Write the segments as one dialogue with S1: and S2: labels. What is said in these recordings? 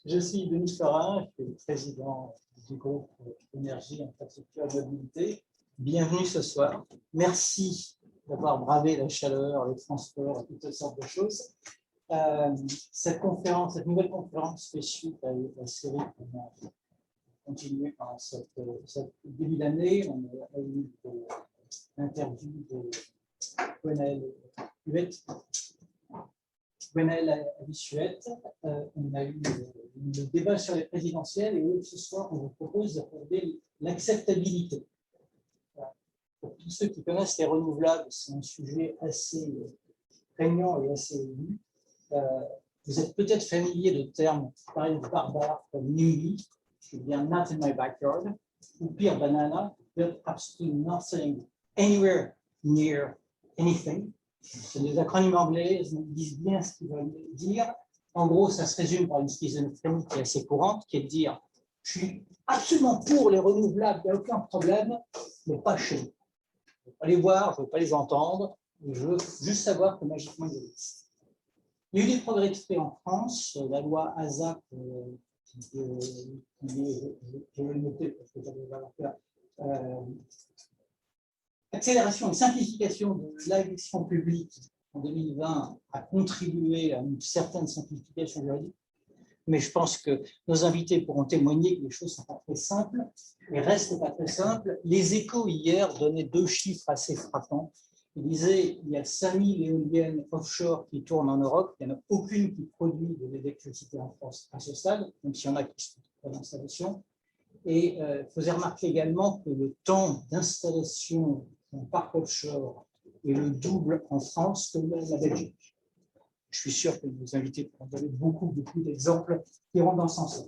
S1: Je suis Denis Florin, je suis le président du groupe Énergie, Infrastructure et Mobilité. Bienvenue ce soir. Merci d'avoir bravé la chaleur, les transports et toutes sortes de choses. Cette nouvelle conférence fait suite à la série qu'on a continuée pendant cette début d'année. On a eu l'interview de Gwenaëlle Avis-Huette. On a eu le débat sur les présidentielles et ce soir, on vous propose d'aborder l'acceptabilité. Pour tous ceux qui connaissent les renouvelables, c'est un sujet assez prégnant et assez aigu. Vous êtes peut-être familier de termes pareils barbares comme NIMBY, qui veut dire Not in my backyard, ou pire, banana, but absolutely nothing anywhere near anything. C'est des acronymes anglais, ils disent bien ce qu'ils veulent dire. En gros, ça se résume par une schizophrénie qui est assez courante, qui est de dire « je suis absolument pour les renouvelables, il n'y a aucun problème, mais pas chez nous. Je ne veux pas les voir, je ne veux pas les entendre, je veux juste savoir que magiquement ils existent. » Il y a eu des progrès faits en France, la loi ASAP, je vais le noter parce que j'avais pas faire. Accélération et simplification de l'action publique en 2020 a contribué à une certaine simplification juridique, mais je pense que nos invités pourront témoigner que les choses ne sont pas très simples et restent pas très simples. Les Échos hier donnaient deux chiffres assez frappants. Ils disaient qu'il y a 5000 éoliennes offshore qui tournent en Europe, il n'y en a aucune qui produit de l'électricité en France à ce stade, même s'il y en a qui sont en installation. Et il faisait remarquer également que le temps d'installation d'un parc offshore est le double en France que la Belgique. Je suis sûr que nos invités pourront donner beaucoup d'exemples qui vont dans ce sens-là.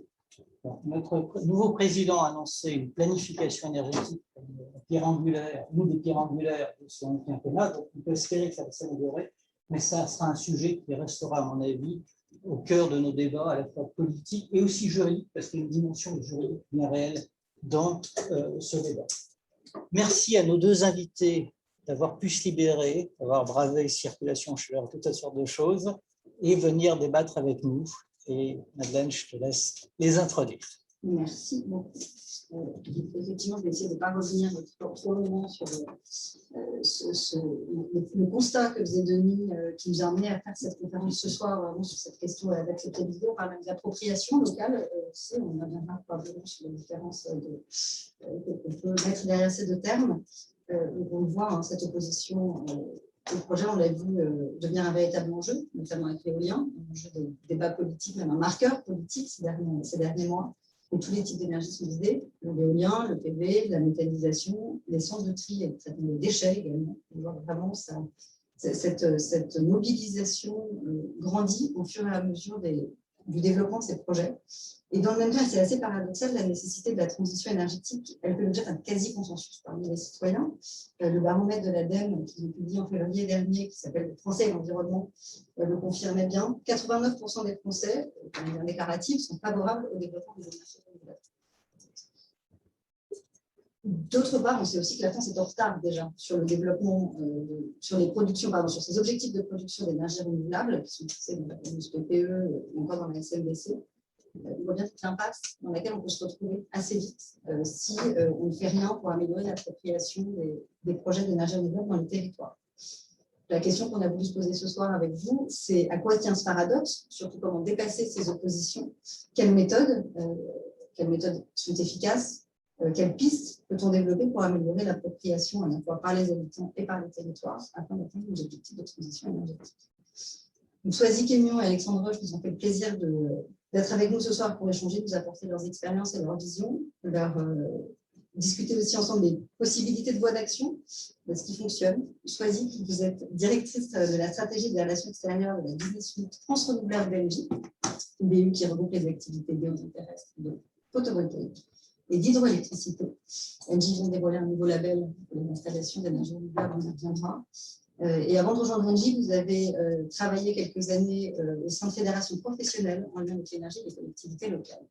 S1: Notre nouveau président a annoncé une planification énergétique, une pierre angulaire de son quinquennat, donc on peut espérer que ça va s'améliorer, mais ça sera un sujet qui restera, à mon avis, au cœur de nos débats, à la fois politiques et aussi juridiques, parce qu'il y a une dimension juridique bien réelle dans ce débat. Merci à nos deux invités d'avoir pu se libérer, d'avoir bravé circulation, chaleur, toutes sortes de choses, et venir débattre avec nous. Et Madeleine, je te laisse les introduire.
S2: Merci beaucoup. Effectivement, je vais essayer de ne pas revenir trop longuement sur le constat que faisait Denis, qui nous a amené à faire cette conférence ce soir, vraiment sur cette question d'acceptabilité. On parle d'appropriation locale. On a bien probablement sur les différences qu'on peut mettre derrière ces deux termes. On le voit, hein, cette opposition. Le projet, on l'a vu, devient un véritable enjeu, notamment avec l'éolien, un enjeu de débat politique, même un marqueur politique ces derniers mois. Et tous les types d'énergie sont visés, l'éolien, le PV, la méthanisation, les centres de tri et le traitement des déchets également. On voit vraiment cette mobilisation grandit au fur et à mesure du développement de ces projets. Et dans le même temps, c'est assez paradoxal, la nécessité de la transition énergétique, elle fait l'objet d'un quasi-consensus parmi les citoyens. Le baromètre de l'ADEME, qui est publié en février dernier, qui s'appelle « Le Français et l'environnement », le confirmait bien. 89% des Français, de manière déclarative, sont favorables au développement des énergies renouvelables. D'autre part, on sait aussi que la France est en retard déjà sur le développement, sur ces objectifs de production d'énergie renouvelable, qui sont fixés dans la fameuse PPE ou encore dans la SMBC. On voit bien toute l'impasse dans laquelle on peut se retrouver assez vite si on ne fait rien pour améliorer l'appropriation des projets d'énergie renouvelable dans les territoires. La question qu'on a voulu se poser ce soir avec vous, c'est à quoi tient ce paradoxe, surtout comment dépasser ces oppositions, quelles méthodes sont efficaces, quelles pistes peut-on développer pour améliorer l'appropriation à la fois par les habitants et par les territoires afin d'atteindre nos objectifs de transition énergétique. Donc, Soisy Quémion et Alexandre Roche nous ont fait le plaisir d'être avec nous ce soir pour échanger, nous apporter leurs expériences et leurs visions, discuter aussi ensemble des possibilités de voies d'action, de ce qui fonctionne. Soisy, vous êtes directrice de la stratégie des relations extérieures de la business unit France Renouvelable Belgique, une BU qui regroupe les activités bioditerrestres, de photovoltaïque et d'hydroélectricité. Engie vient de dévoiler un nouveau label pour l'installation d'énergie renouvelable, on y reviendra. Et avant de rejoindre Engie, vous avez travaillé quelques années au sein de fédérations professionnelles en lien avec l'énergie et les collectivités locales.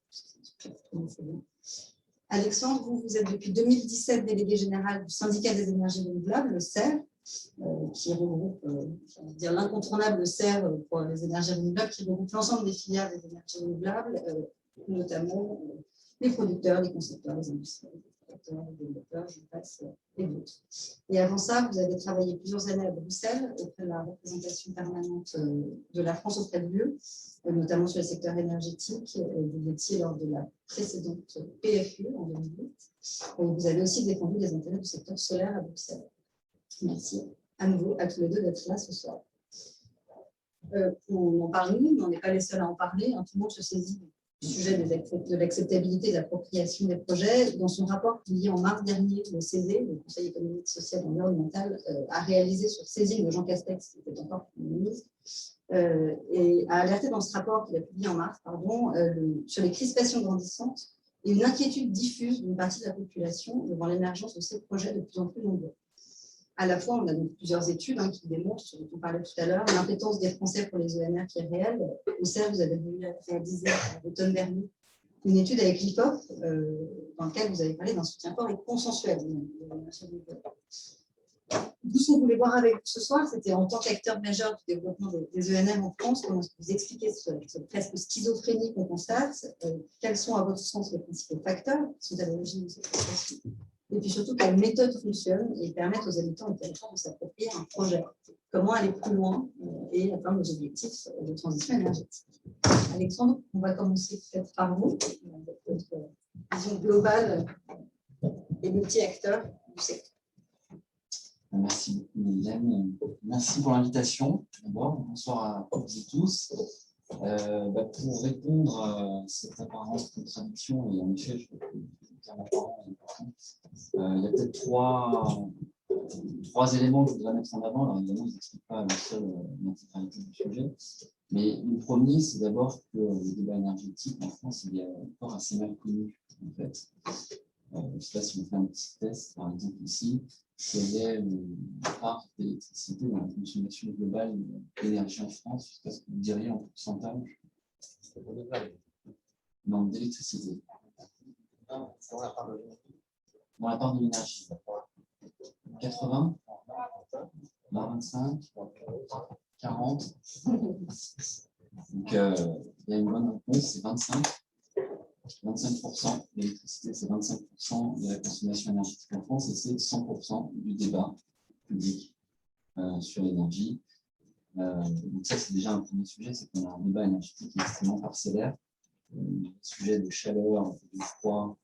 S2: Alexandre, vous êtes depuis 2017 délégué général du syndicat des énergies renouvelables, le CER, qui regroupe l'incontournable CER pour les énergies renouvelables, qui regroupe l'ensemble des filières des énergies renouvelables, notamment les producteurs, les concepteurs, les industriels, les développeurs, je passe, et d'autres. Et avant ça, vous avez travaillé plusieurs années à Bruxelles auprès de la représentation permanente de la France auprès de l'UE, notamment sur le secteur énergétique. Vous étiez lors de la précédente PFU en 2008. Et vous avez aussi défendu les intérêts du secteur solaire à Bruxelles. Merci à nouveau à tous les deux d'être là ce soir. On en parle nous, mais on n'est pas les seuls à en parler. Tout le monde se saisit du sujet de l'acceptabilité et de l'appropriation des projets. Dans son rapport publié en mars dernier, le CESE, le Conseil économique, social et environnemental, a réalisé sur saisine de Jean Castex, qui était encore ministre, et a alerté dans ce rapport qu'il a publié en mars, sur les crispations grandissantes et une inquiétude diffuse d'une partie de la population devant l'émergence de ces projets de plus en plus nombreux. À la fois, on a donc plusieurs études qui démontrent, ce dont on parlait tout à l'heure, l'impétence des Français pour les ENR qui est réelle. Au CERF, vous avez réalisé à l'automne dernier une étude avec l'IFOP, dans laquelle vous avez parlé d'un soutien fort et consensuel. Tout ce qu'on voulait voir avec vous ce soir, c'était en tant qu'acteur majeur du développement des ENR en France, comment vous expliquez cette presque schizophrénie qu'on constate, quels sont à votre sens les principaux facteurs qui sont à l'origine de cette situation, et puis surtout quelles méthodes fonctionnent et permettent aux habitants et territoires de s'approprier un projet. Comment aller plus loin et atteindre nos objectifs de transition énergétique. Alexandre, on va commencer peut-être par vous, avec votre vision globale et multi-acteurs du secteur.
S3: Merci beaucoup, Mylène. Merci pour l'invitation. D'abord, bonsoir à toutes et tous. Pour répondre à cette apparente contradiction, et en effet, je trouve que il y a peut-être trois éléments que je voudrais mettre en avant. Alors évidemment, ils n'expliquent pas l'intégralité du sujet. Mais le premier, c'est d'abord que le débat énergétique en France, il est encore assez mal connu, en fait. Je ne sais pas si on fait un petit test, par exemple ici, quelle est la part d'électricité dans la consommation globale d'énergie en France, je ne sais pas ce que vous diriez en pourcentage. Non, d'électricité. Dans la part de l'énergie. 80, 25, 40. Donc, il y a une bonne réponse, c'est 25. 25% de l'électricité, c'est 25% de la consommation énergétique en France et c'est 100% du débat public sur l'énergie. Donc ça, c'est déjà un premier sujet, c'est qu'on a un débat énergétique extrêmement parcellaire. Les sujets de chaleur, de froid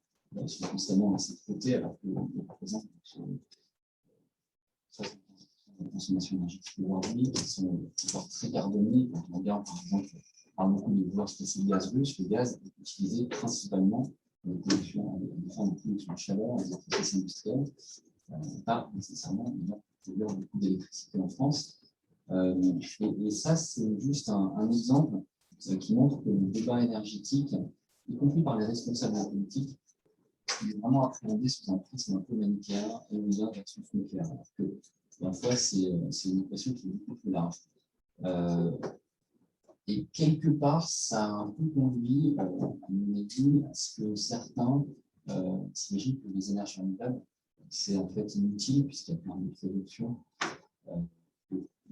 S3: sont constamment dans cette côté, alors que représente 60% de la consommation énergétique aujourd'hui, qui sont encore très carbonées. Quand on regarde, par exemple, on parle beaucoup de vouloir passer le gaz russe. Le gaz est utilisé principalement dans les productions, de production de chaleur, les process industriels, pas nécessairement produire beaucoup d'électricité en France. Et ça, c'est juste un exemple qui montre que le débat énergétique, y compris par les responsables politiques, il est vraiment appréhendé sous un prisme un peu manichéen et éolien versus nucléaire. Alors que, parfois, c'est une équation qui est beaucoup plus large. Et quelque part, ça a un peu conduit, à mon avis, à ce que certains s'imaginent que les énergies renouvelables, c'est en fait inutile, puisqu'il y a plein de productions.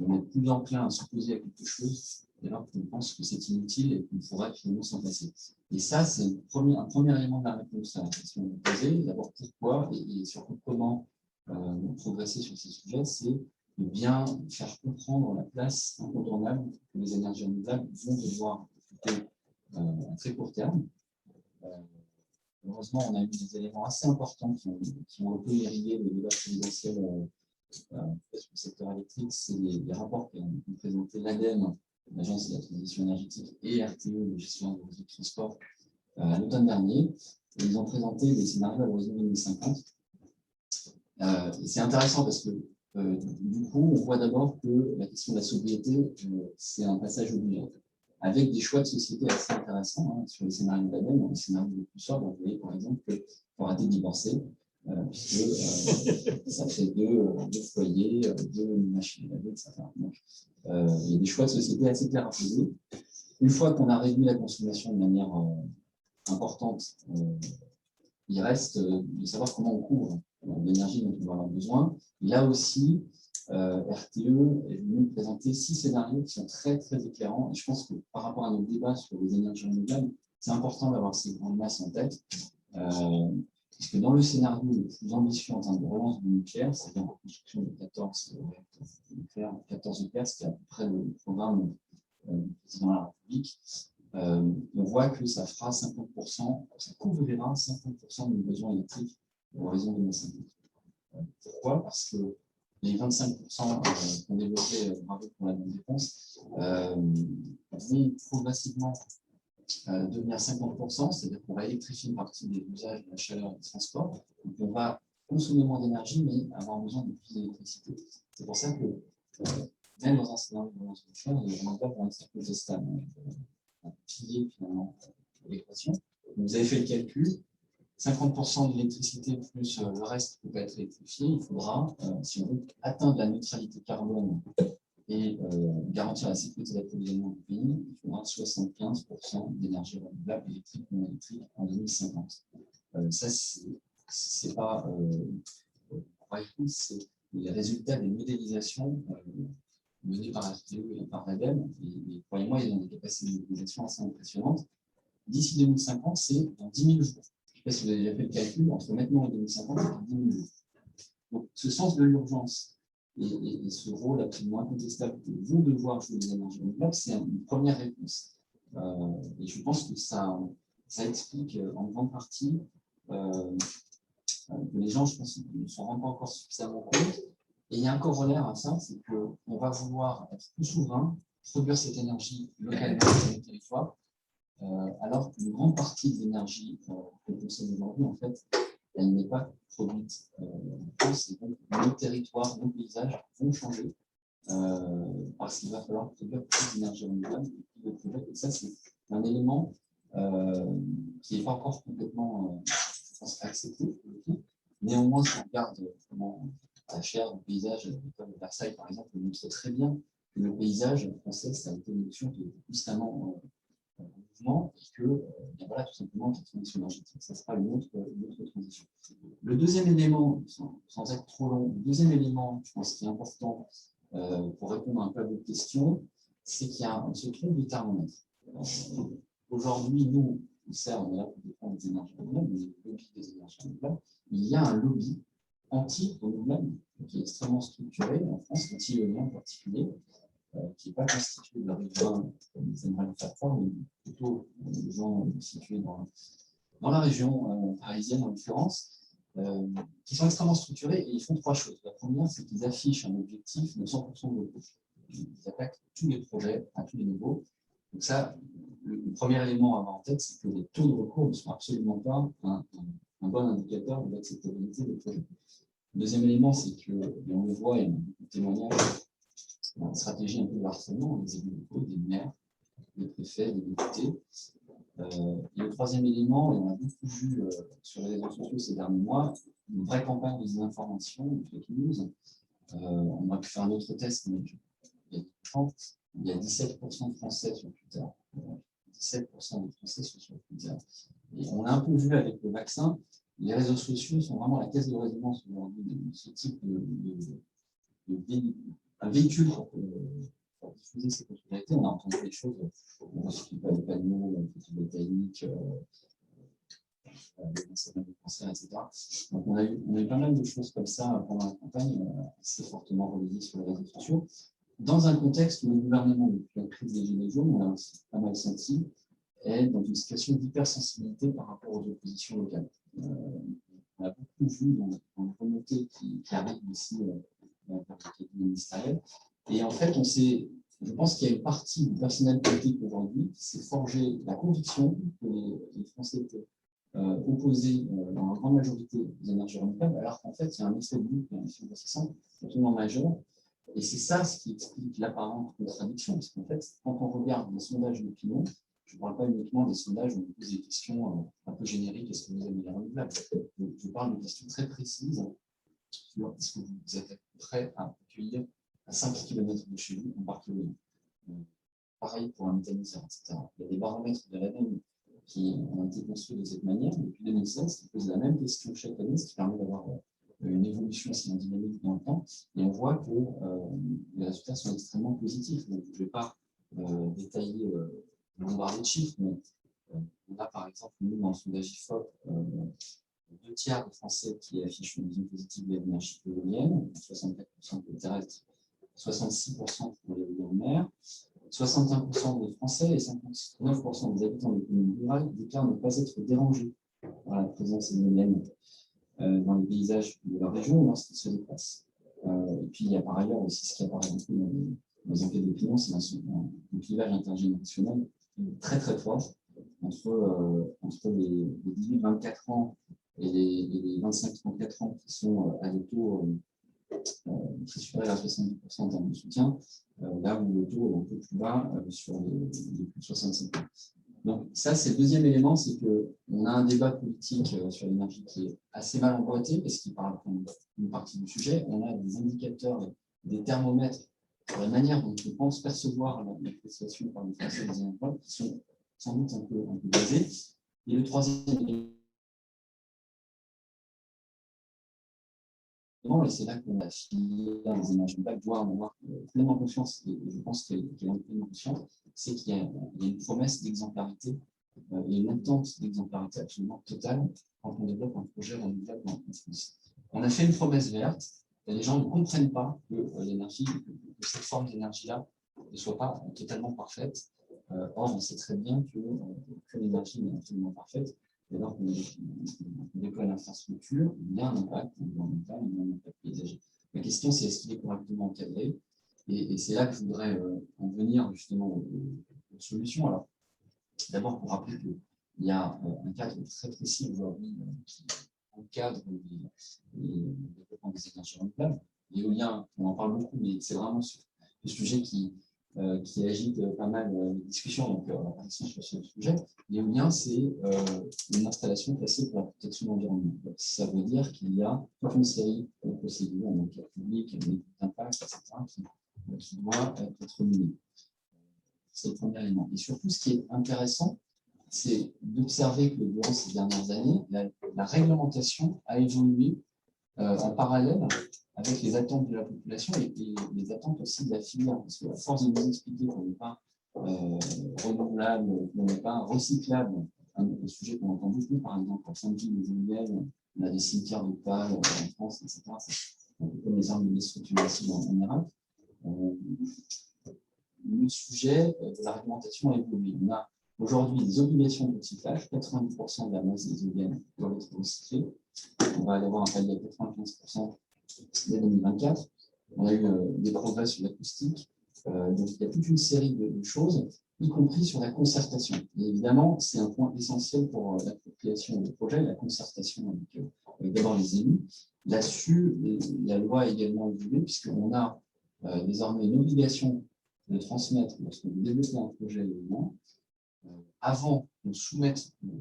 S3: On est plus enclin à s'opposer à quelque chose, alors qu'on pense que c'est inutile et qu'on pourrait finalement s'en passer. Et ça, c'est un premier élément de la réponse à la question posée. D'abord, pourquoi et surtout comment progresser sur ces sujets, c'est de bien faire comprendre la place incontournable que les énergies renouvelables vont devoir occuper à très court terme. Heureusement, on a eu des éléments assez importants qui ont un peu irrigué le débat présidentiel sur le secteur électrique. C'est les rapports qui ont présenté l'ADEME, l'Agence de la transition énergétique, et RTE, le gestionnaire de réseau de transport, à l'automne dernier. Et ils ont présenté des scénarios à l'horizon 2050. Et c'est intéressant parce que du coup, on voit d'abord que la question de la sobriété, c'est un passage obligé, avec des choix de société assez intéressants sur les scénarios de l'ADEME. Dans les scénarios les plus sobres, vous voyez par exemple qu'il faut arrêter de divorcer, puisque ça fait deux foyers, deux machines à laver, etc. Donc, il y a des choix de société assez clairs à poser. Une fois qu'on a réduit la consommation de manière importante, il reste de savoir comment on couvre l'énergie dont on va avoir besoin. Là aussi, RTE est venu présenter 6 scénarios qui sont très, très éclairants. Et je pense que par rapport à nos débats sur les énergies renouvelables, c'est important d'avoir ces grandes masses en tête. Parce que dans le scénario le plus ambitieux en termes de relance du nucléaire, c'est-à-dire la construction de 14 réacteurs nucléaires, 14 EPR, ce qui est à peu près le programme du président de la République, on voit que ça fera 50%, ça couvrira 50% de nos besoins électriques à l'horizon 2050. Pourquoi? Parce que les 25% qu'on développait, bravo pour la bonne réponse, vont progressivement devenir 50%, c'est-à-dire qu'on va électrifier une partie des usages de la chaleur et du transport. Donc on va consommer moins d'énergie, mais avoir besoin de plus d'électricité. C'est pour ça que, même dans un scénario de relance nucléaire, les renouvelables vont être plus stables. Un pilier finalement de l'équation. Vous avez fait le calcul, 50% de l'électricité plus le reste peut pas être électrifié. Il faudra, si on veut atteindre la neutralité carbone et garantir la sécurité d'approvisionnement du pays, il faudra 75% d'énergie renouvelable électrique ou non électrique en 2050. Ça, c'est pas c'est les résultats des modélisations menées par RTE et par l'ADEME. Et croyez-moi, ils ont des capacités de modélisation assez impressionnantes. D'ici 2050, c'est dans 10 000 jours. Je ne sais pas si vous avez déjà fait le calcul, entre maintenant et 2050, c'est 10 000 jours. Donc, ce sens de l'urgence et ce rôle absolument incontestable que vont devoir jouer les énergies renouvelables, c'est une première réponse. Et je pense que ça explique en grande partie que les gens, je pense, ne s'en rendent pas encore suffisamment compte. Et il y a un corollaire à ça, c'est qu'on va vouloir être plus souverain, produire cette énergie localement sur le territoire, alors qu'une grande partie de l'énergie qu'on consomme aujourd'hui, en fait, elle n'est pas produite en France, et donc nos territoires, nos paysages vont changer, parce qu'il va falloir produire plus d'énergie renouvelable et ça, c'est un élément qui n'est pas encore complètement, je pense, accepté. Néanmoins, si on regarde comment la chaire du paysage de l'école de Versailles, par exemple, montre très bien que le paysage français, c'est une évolution qui est constamment en mouvement et que, voilà, tout simplement, la transition énergétique, ça sera une autre transition. Le deuxième élément, sans être trop long, le deuxième élément, je pense, qui est important pour répondre un peu à votre question, c'est qu'il y a se trompe de thermomètre. Aujourd'hui, nous, on est là pour défendre les énergies renouvelables, le lobby des énergies renouvelables. Il y a un lobby anti-renouvelable qui est extrêmement structuré en France, anti-éolien en particulier, qui n'est pas constitué de riverains, comme ils aimeraient le faire croire, mais plutôt des gens situés dans la région parisienne en l'occurrence, qui sont extrêmement structurés et ils font 3 choses. La première, c'est qu'ils affichent un objectif de 100% de repos. Ils attaquent tous les projets à tous les niveaux. Donc ça, le premier élément à avoir en tête, c'est que les taux de recours ne sont absolument pas un bon indicateur de l'acceptabilité des projets. Le deuxième élément, c'est que, et on le voit, et on témoignage, une stratégie un peu de harcèlement des élus locaux, des maires, des préfets, des députés. Et le troisième élément, et on a beaucoup vu sur les réseaux sociaux ces derniers mois, une vraie campagne de désinformation, de fake news. On a pu faire un autre test, mais il y a 17% de Français sur Twitter. 17% des Français sont sur Twitter. Et on l'a un peu vu avec le vaccin, les réseaux sociaux sont vraiment la caisse de résonance aujourd'hui de ce type un véhicule pour diffuser ces possibilités. On a entendu des choses, on ne suffit pas les panneaux photovoltaïques, les cancers, etc. Donc on a eu pas mal de choses comme ça pendant la campagne, assez fortement relayées sur les réseaux sociaux. Dans un contexte où le gouvernement, depuis la crise des Gilets jaunes, on l'a aussi pas mal senti, est dans une situation d'hypersensibilité par rapport aux oppositions locales. On a beaucoup vu dans les remontées qui arrivent ici dans le cabinet ministériel. Et en fait, je pense qu'il y a une partie du personnel politique aujourd'hui qui s'est forgé la conviction que les Français étaient opposés dans la grande majorité des énergies renouvelables, alors qu'en fait, il y a un effet de groupe, un effet grossissant absolument majeur. Et c'est ça ce qui explique l'apparente contradiction. Parce qu'en fait, quand on regarde les sondages d'opinion, je ne parle pas uniquement des sondages où on pose des questions un peu génériques, est-ce que vous aimez les renouvelables? Je parle de questions très précises sur est-ce que vous êtes prêt à accueillir à 5 km de chez vous un parc éolien. Pareil pour un méthaniseur, etc. Il y a des baromètres de l'ADEME qui ont été construits de cette manière depuis 2016, qui posent la même question chaque année, ce qui permet d'avoir une évolution assez dynamique dans le temps, et on voit que les résultats sont extrêmement positifs. Donc, je ne vais pas détailler le nombre de chiffres, mais on a par exemple, nous, dans le sondage IFOP, 2 tiers des Français qui affichent une vision positive de l'énergie éolienne, 64% pour le terrestre, 66% pour l'éolien en mer. 61% des Français et 59% des habitants des communes rurales déclarent ne pas être dérangés par la présence éolienne dans les paysages de leur région lorsqu'ils se déplacent. Et puis, il y a par ailleurs aussi ce qui apparaît beaucoup dans les enquêtes d'opinion, c'est un clivage intergénérationnel très très fort entre les 18-24 ans et les 25-34 ans qui sont à des taux très supérieur à 70% en termes de soutien, là où le taux est un peu plus bas sur les plus de 65 ans. Donc ça, c'est le deuxième élément, c'est qu'on a un débat politique sur l'énergie qui est assez mal emboîté, parce qu'il parle d'une partie du sujet. On a des indicateurs, des thermomètres sur la manière dont on pense percevoir l'appréciation par les Français des énergies qui sont sans doute un peu basés. Et le troisième élément, et c'est là qu'on a fini les énergies renouvelables, doit en avoir pleinement conscience, et je pense qu'elle en a pleinement conscience, c'est qu'il y a une promesse d'exemplarité et une attente d'exemplarité absolument totale quand on développe un projet renouvelable en France. On a fait une promesse verte, et les gens ne comprennent pas que l'énergie, que cette forme d'énergie-là ne soit pas totalement parfaite. Or, on sait très bien que l'énergie n'est absolument parfaite. Dès lors qu'on déploie l'infrastructure, il y a un impact environnemental, il y a un impact paysager. La question, c'est est-ce qu'il est correctement encadré? Et c'est là que je voudrais en venir justement aux solutions. Alors, d'abord, pour rappeler qu'il y a un cadre très précis aujourd'hui qui encadre le développement des énergies renouvelables. L'éolien, on en parle beaucoup, mais c'est vraiment le sujet qui agite pas mal les discussions, donc on va pas sur ce sujet. L'éolien, c'est une installation classée pour la protection de l'environnement. Ça veut dire qu'il y a toute une série de procédures en enquête publique, une étude d'impact, etc., qui doit être menée. C'est le premier élément. Et surtout, ce qui est intéressant, c'est d'observer que durant ces dernières années, la réglementation a évolué en parallèle avec les attentes de la population et les attentes aussi de la filière. Parce qu'à force de nous expliquer qu'on n'est pas renouvelable, qu'on n'est pas recyclable, un sujet qu'on entend beaucoup, par exemple, pour Saint-Gilles, les éoliennes, on a des cimetières de pales en France, etc. C'est un peu comme les armes de destruction massive en Irak. Le sujet de la réglementation a évolué. On a aujourd'hui des obligations de recyclage, 90% de la masse des éoliennes doivent être recyclées. On va aller avoir un palier à 95% dès 2024. On a eu des progrès sur l'acoustique. Donc, il y a toute une série de choses, y compris sur la concertation. Et évidemment, c'est un point essentiel pour l'appropriation des projets, la concertation avec d'abord les élus. Là-dessus, la loi a également évolué, puisqu'on a désormais une obligation de transmettre, lorsqu'on développe un projet éolien, avant de soumettre le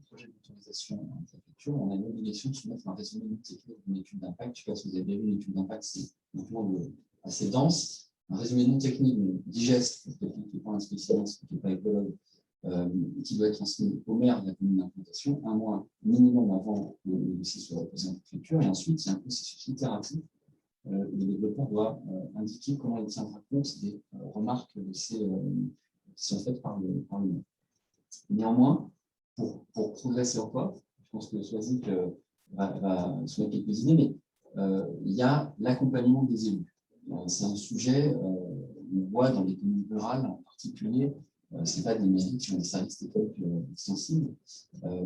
S3: projet d'autorisation à la préfecture, on a une obligation de soumettre un résumé technique d'une étude d'impact. Je ne sais pas si vous avez vu, une étude d'impact, c'est un plan assez dense. Un résumé non technique, digeste, pour quelqu'un qui n'est pas un spécialiste, qui n'est pas écologue, qui doit être transmis au maire de la commune d'implantation, un mois minimum avant que le dossier soit déposé en préfecture. Et ensuite, il y a un processus itératif. Le développeur doit indiquer comment il tiendra compte des remarques qui sont faites par le maire. Néanmoins, pour progresser encore, je pense que Soisic va soumettre quelques idées, mais il y a l'accompagnement des élus. C'est un sujet, on voit dans les communes rurales en particulier, ce n'est pas des mairies qui ont des services techniques sensibles.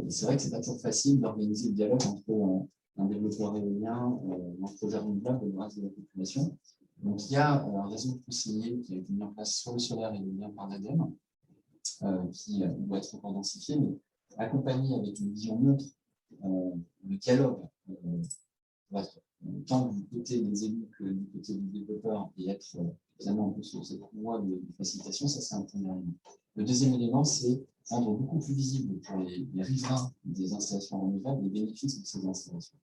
S3: C'est vrai que ce n'est pas toujours facile d'organiser le dialogue entre un développeur éolien, un projet renouvelable et le reste de la population. Donc il y a un réseau de conseillers qui a été mis en place sur le solaire et l'éolien par l'ADEME, qui doit être encore densifié, mais accompagné avec une vision neutre, le dialogue va être tant du côté des élus que du côté du développeur et être finalement un peu sur cette voie de facilitation, ça c'est un premier élément. Le deuxième élément, c'est rendre beaucoup plus visible pour les riverains des installations renouvelables les bénéfices de ces installations.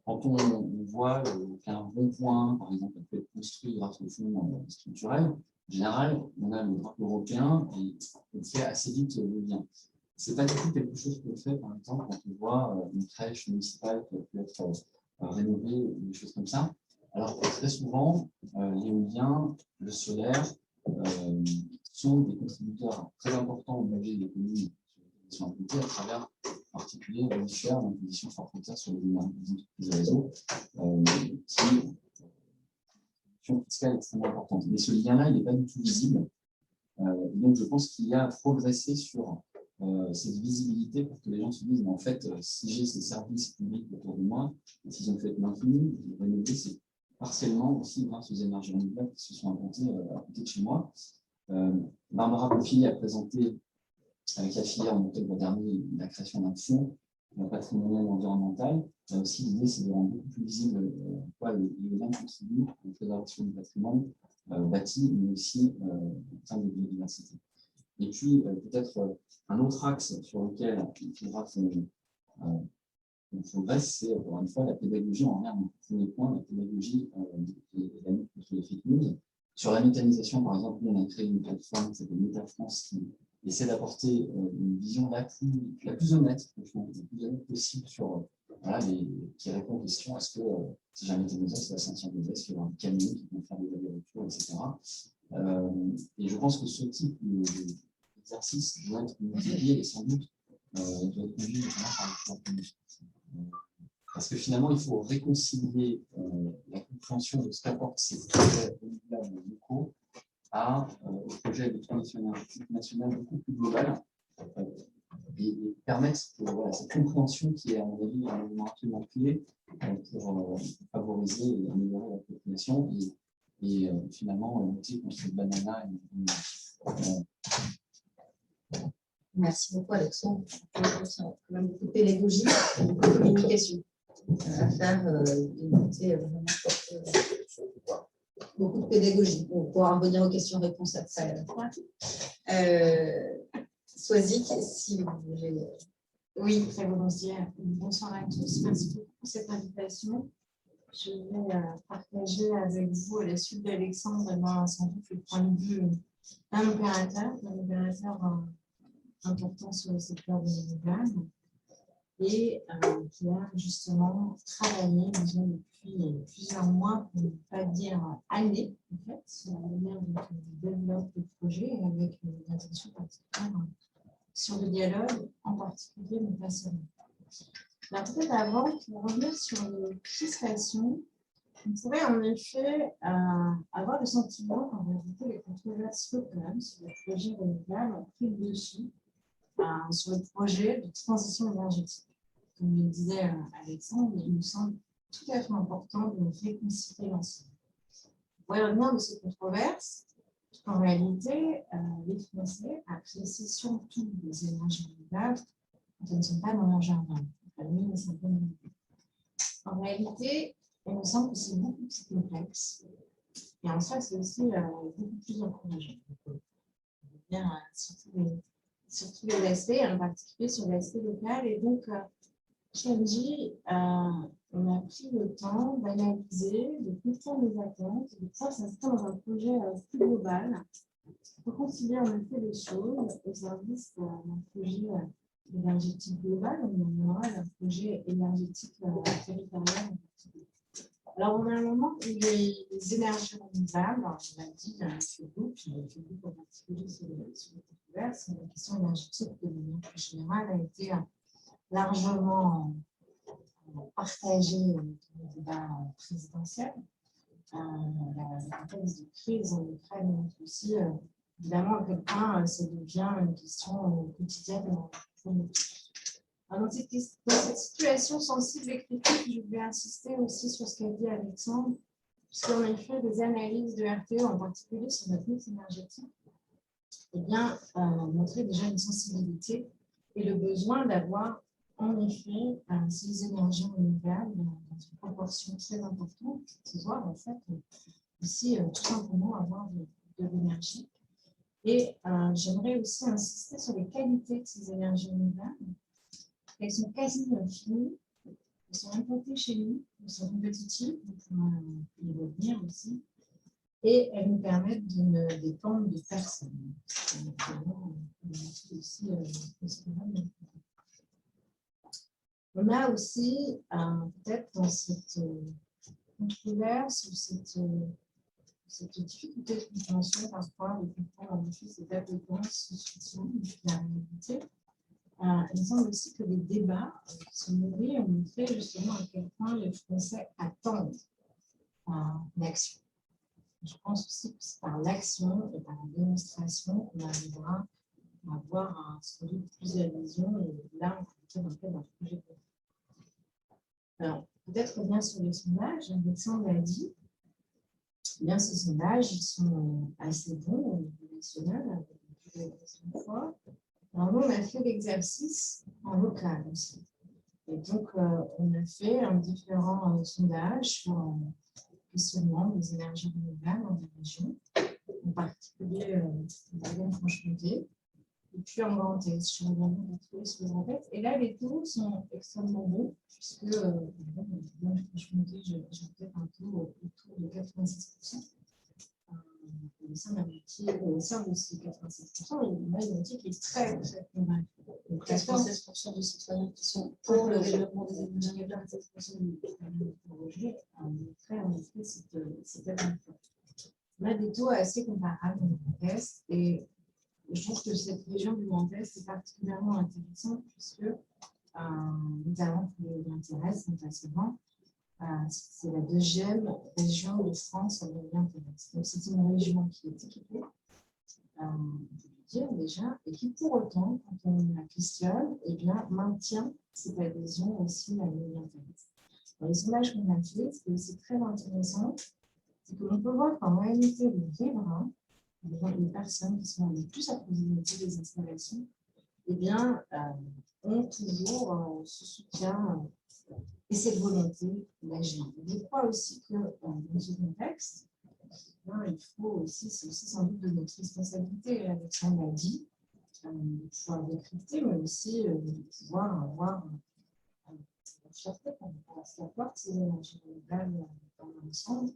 S3: Quand on voit qu'un rond-point, par exemple, peut être construit grâce au fonds structurel, en général, on a le droit européen et on fait assez vite le lien. Ce n'est pas du tout quelque chose qu'on fait, par exemple, quand on voit une crèche municipale qui peut être rénover, des choses comme ça. Alors que très souvent, l'éolien, le solaire sont des contributeurs très importants au budget des communes sur lesquelles ils sont impliqués à travers, en particulier, l'IFER, l'imposition forfaitaire sur les énergies des réseaux, qui est une fonction fiscale extrêmement importante. Mais ce lien-là, il n'est pas du tout visible. Donc, je pense qu'il y a à progresser sur cette visibilité pour que les gens se disent, mais en fait, si j'ai ces services publics autour de moi, s'ils ont fait être maintenus, rénovés, c'est partiellement aussi grâce aux énergies renouvelables qui se sont implantées à côté de chez moi. Barbara Poffi a présenté avec la filière en octobre dernier la création d'un fonds patrimonial et environnemental. Là aussi, l'idée, c'est de rendre beaucoup plus visible quoi l'éolien contribue à la préservation du patrimoine bâti, mais aussi en termes de biodiversité. Et puis, peut-être un autre axe sur lequel il faudra qu'on progresse, c'est encore une fois la pédagogie. On revient à mon premier point, la pédagogie et la lutte contre les fake news. Sur la méthanisation, par exemple, nous, on a créé une plateforme qui s'appelle MétaFrance qui essaie d'apporter une vision la plus honnête, la plus honnête possible sur voilà, qui répond aux questions. Est-ce que si jamais tu es méthane, ça va sentir de est-ce qu'il y aura un camion qui vont faire des allers-retours, etc. Et je pense que ce type d'exercice doit être multiplié et sans doute doit être conduit notamment par les pouvoirs publics. Parce que finalement, il faut réconcilier la compréhension de ce qu'apportent ces projets renouvelables locaux au projet de transition énergétique nationale beaucoup plus global et permettre voilà, cette compréhension qui est, à mon avis, un élément absolument clé pour favoriser et améliorer la population et finalement lutter contre le banana.
S2: Merci beaucoup, Alexandre. Il y a quand même beaucoup de pédagogie et beaucoup de communication à faire, beaucoup de pédagogie. On pourra revenir aux questions-réponses après. Soazic, si vous voulez.
S4: Oui, très volontiers. Bonsoir à tous. Merci beaucoup pour cette invitation. Je vais partager avec vous, à la suite d'Alexandre, sans doute le point de vue d'un opérateur important sur le secteur des renouvelables et qui a justement travaillé déjà depuis plusieurs mois, pour ne pas dire années, en fait, sur la manière dont on développe le projet avec une attention particulière sur le dialogue, en particulier, mais pas seulement. Alors, peut-être avant, pour revenir sur les législations, on pourrait en effet avoir le sentiment qu'en réalité, les controverses locales sur les projets renouvelables ont pris le dessus sur le projet de transition énergétique. Comme le disait Alexandre, il nous semble tout à fait important de réconcilier l'ensemble. Pour revenir de ces controverses, en réalité, les Français apprécient surtout les énergies renouvelables quand elles ne sont pas dans leur jardin. En réalité, il me semble que c'est beaucoup plus complexe. Et en ça, c'est aussi beaucoup plus encourageant. Bien, sur tous les aspects, en particulier sur l'aspect local. Et donc, chez Engie, on a pris le temps d'analyser, de comprendre les attentes, de pouvoir s'inscrire dans un projet plus global pour concilier en effet les choses au service d'un projet énergétique global, on aura un projet énergétique territorial. Alors, on a un moment où les énergies renouvelables, on l'a dit, sur groupe en particulier sur les controverses, la question énergétique de manière plus générale a été largement partagée dans le débat présidentiel. Le contexte de crise en Ukraine montre aussi, évidemment, à quel point ça devient une question quotidienne pour nous. Dans cette situation sensible et critique, je vais insister aussi sur ce qu'a dit Alexandre, puisqu'en effet, des analyses de RTE, en particulier sur notre mix énergétique, montraient déjà une sensibilité et le besoin d'avoir, en effet, ces énergies renouvelables dans une proportion très importante, pour pouvoir, en fait, aussi tout simplement avoir de l'énergie. Et j'aimerais aussi insister sur les qualités de ces énergies renouvelables. Elles sont quasi infinies, elles sont implantées chez nous, elles sont compétitives, on pourra y revenir aussi, et elles nous permettent de ne dépendre de personne. On a aussi, peut-être dans cette controverse ou cette difficulté de compréhension parfois de comprendre en effet cette appétence, ce soutien, la réalité. Il me semble aussi que les débats qui sont nourris ont montré justement à quel point les Français attendent l'action. Je pense aussi que c'est par l'action et par la démonstration qu'on arrivera à avoir ce produit de plus d'adhésion et là, on peut dire un peu notre projet. Alors, peut-être revenir sur les sondages. Alexandre l'a dit. Eh bien, ces sondages, ils sont assez bons au niveau national, avec une population de fois. Alors, nous, on a fait l'exercice en local aussi. Et donc, on a fait différents sondages sur le questionnement des énergies renouvelables dans la région, en particulier en Franche-Comté, et puis en Grand Est. Je reviens retrouver sur le Grand Est. Et là, les taux sont extrêmement bons, puisque en Franche-Comté, j'ai peut-être un taux autour de 86%. Au sein de ces 87%, il y a une moitié qui est très, très convaincue.
S2: Donc 96% de citoyens qui sont pour le développement des énergies renouvelables.
S4: 96% de projets montrait en effet cette aventure. On a des taux assez comparables dans le Grand Est et je trouve que cette région du Grand Est est particulièrement intéressante puisque, notamment pour l'éolien terrestre, notamment, c'est la deuxième région de France en éolien terrestre. Donc, c'est une région qui est équipée, on peut le dire déjà, et qui, pour autant, quand on la questionne, eh bien, maintient cette adhésion aussi à l'éolien terrestre. Dans les sondages qu'on a fait, ce qui est aussi très intéressant, c'est que l'on peut voir qu'en réalité, les riverains, les personnes qui sont les plus à proximité des installations, eh bien, ont toujours ce soutien et cette volonté d'agir. Je crois aussi que dans ce contexte, il faut aussi, c'est aussi sans doute de notre responsabilité, Alexandre l'a dit, de pouvoir décrypter, mais aussi de pouvoir avoir la fierté qu'on va se apporter ces énergies renouvelables dans l'ensemble.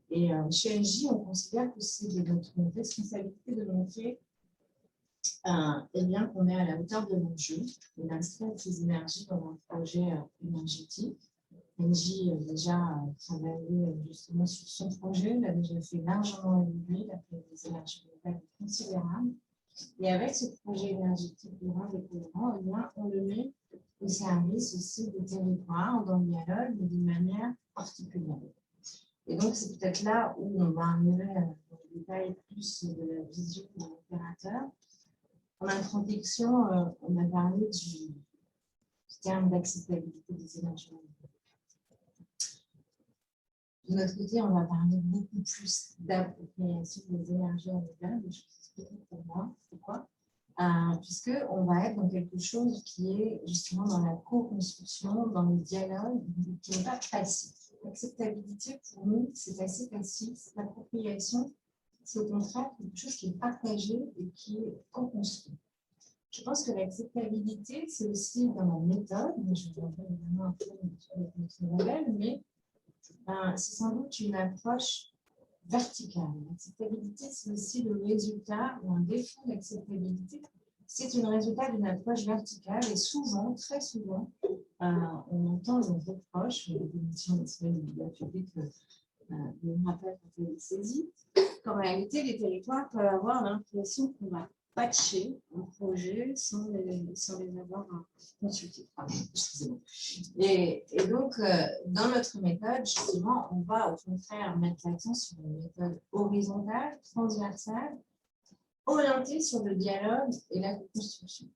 S4: Et chez NJ, on considère que c'est de notre responsabilité de montrer eh bien, qu'on est à la hauteur de l'enjeu et d'inscrire ces énergies dans un projet énergétique. NJ a déjà travaillé justement sur son projet, il a déjà fait largement évoluer, il a fait des énergies renouvelables considérables. Et avec ce projet énergétique durable et cohérent, eh bien, on le met au service aussi des territoires, dans le dialogue, mais d'une manière particulière. Et donc, c'est peut-être là où on va arriver dans le détail plus de la vision de l'opérateur. En introduction, on a parlé du terme d'acceptabilité des énergies renouvelables. De notre côté, on va parler beaucoup plus d'appropriation des énergies renouvelables. Je vous explique pour moi pourquoi. Puisqu'on va être dans quelque chose qui est justement dans la co-construction, dans le dialogue, qui n'est pas passif. L'acceptabilité, pour nous, c'est assez passif. L'appropriation, c'est au contraire quelque chose qui est partagé et qui est co-construit. Je pense que l'acceptabilité, c'est aussi dans la méthode, je reviendrai évidemment un peu sur notre modèle, mais c'est sans doute une approche verticale. L'acceptabilité, c'est aussi le résultat ou un défaut d'acceptabilité. C'est le résultat d'une approche verticale et souvent, très souvent, on entend le reproche, la définition de la publique me rappelle quand elle est saisie, qu'en réalité, les territoires peuvent avoir l'impression qu'on va patcher un projet sans les avoir consultés. Excusez-moi. Et donc, dans notre méthode, justement, on va au contraire mettre l'accent sur une méthode horizontale, transversale, orientée sur le dialogue et la construction.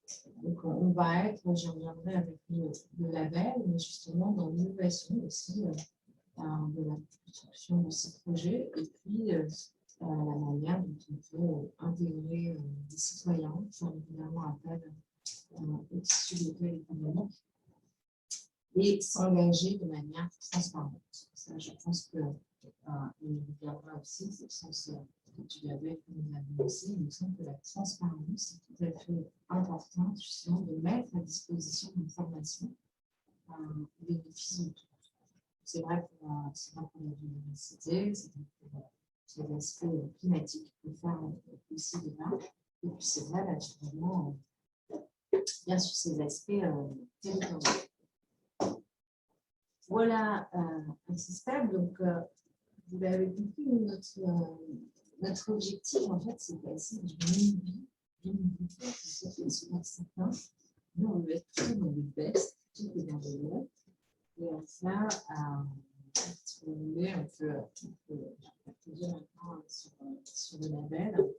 S4: Donc, on va être, j'y reviendrai avec le label, mais justement dans l'innovation aussi de la construction de ces projets et puis la manière dont on peut intégrer des citoyens, faire évidemment appel au tissu local économique et s'engager de manière transparente. Ça, je pense qu'il reviendra aussi, c'est le sens que tu avais annoncé. Il me semble que la transparence est tout à fait importante, justement, de mettre à disposition d'informations au bénéfice de tous. C'est vrai pour la biodiversité, c'est vrai pour l'aspect climatique, il faut faire aussi débat. Et puis c'est vrai, naturellement, bien sûr, ces aspects territoriaux. Voilà un système. Donc, vous l'avez compris, notre objectif, en fait, c'est passer du mini-vie, ça fait souvent certains. Nous, on veut être plutôt dans le best, plutôt que dans le low. Et ça, si vous voulez, on peut partager maintenant sur le label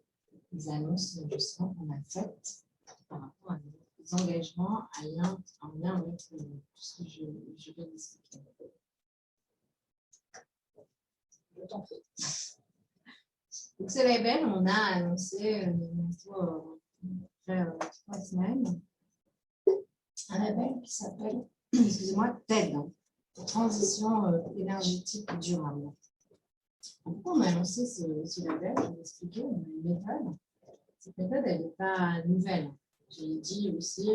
S4: les annonces justement qu'on a faites par rapport à nos engagements en lien avec tout ce que je viens d'expliquer.
S2: Je t'en prie.
S4: Donc, ce label, on a annoncé bientôt, après 3 semaines, un label qui s'appelle, excusez-moi, TED, Transition énergétique durable. Pourquoi on a lancé ce label? Je vais vous expliquer, on a une méthode. Cette méthode, elle n'est pas nouvelle. J'ai dit aussi,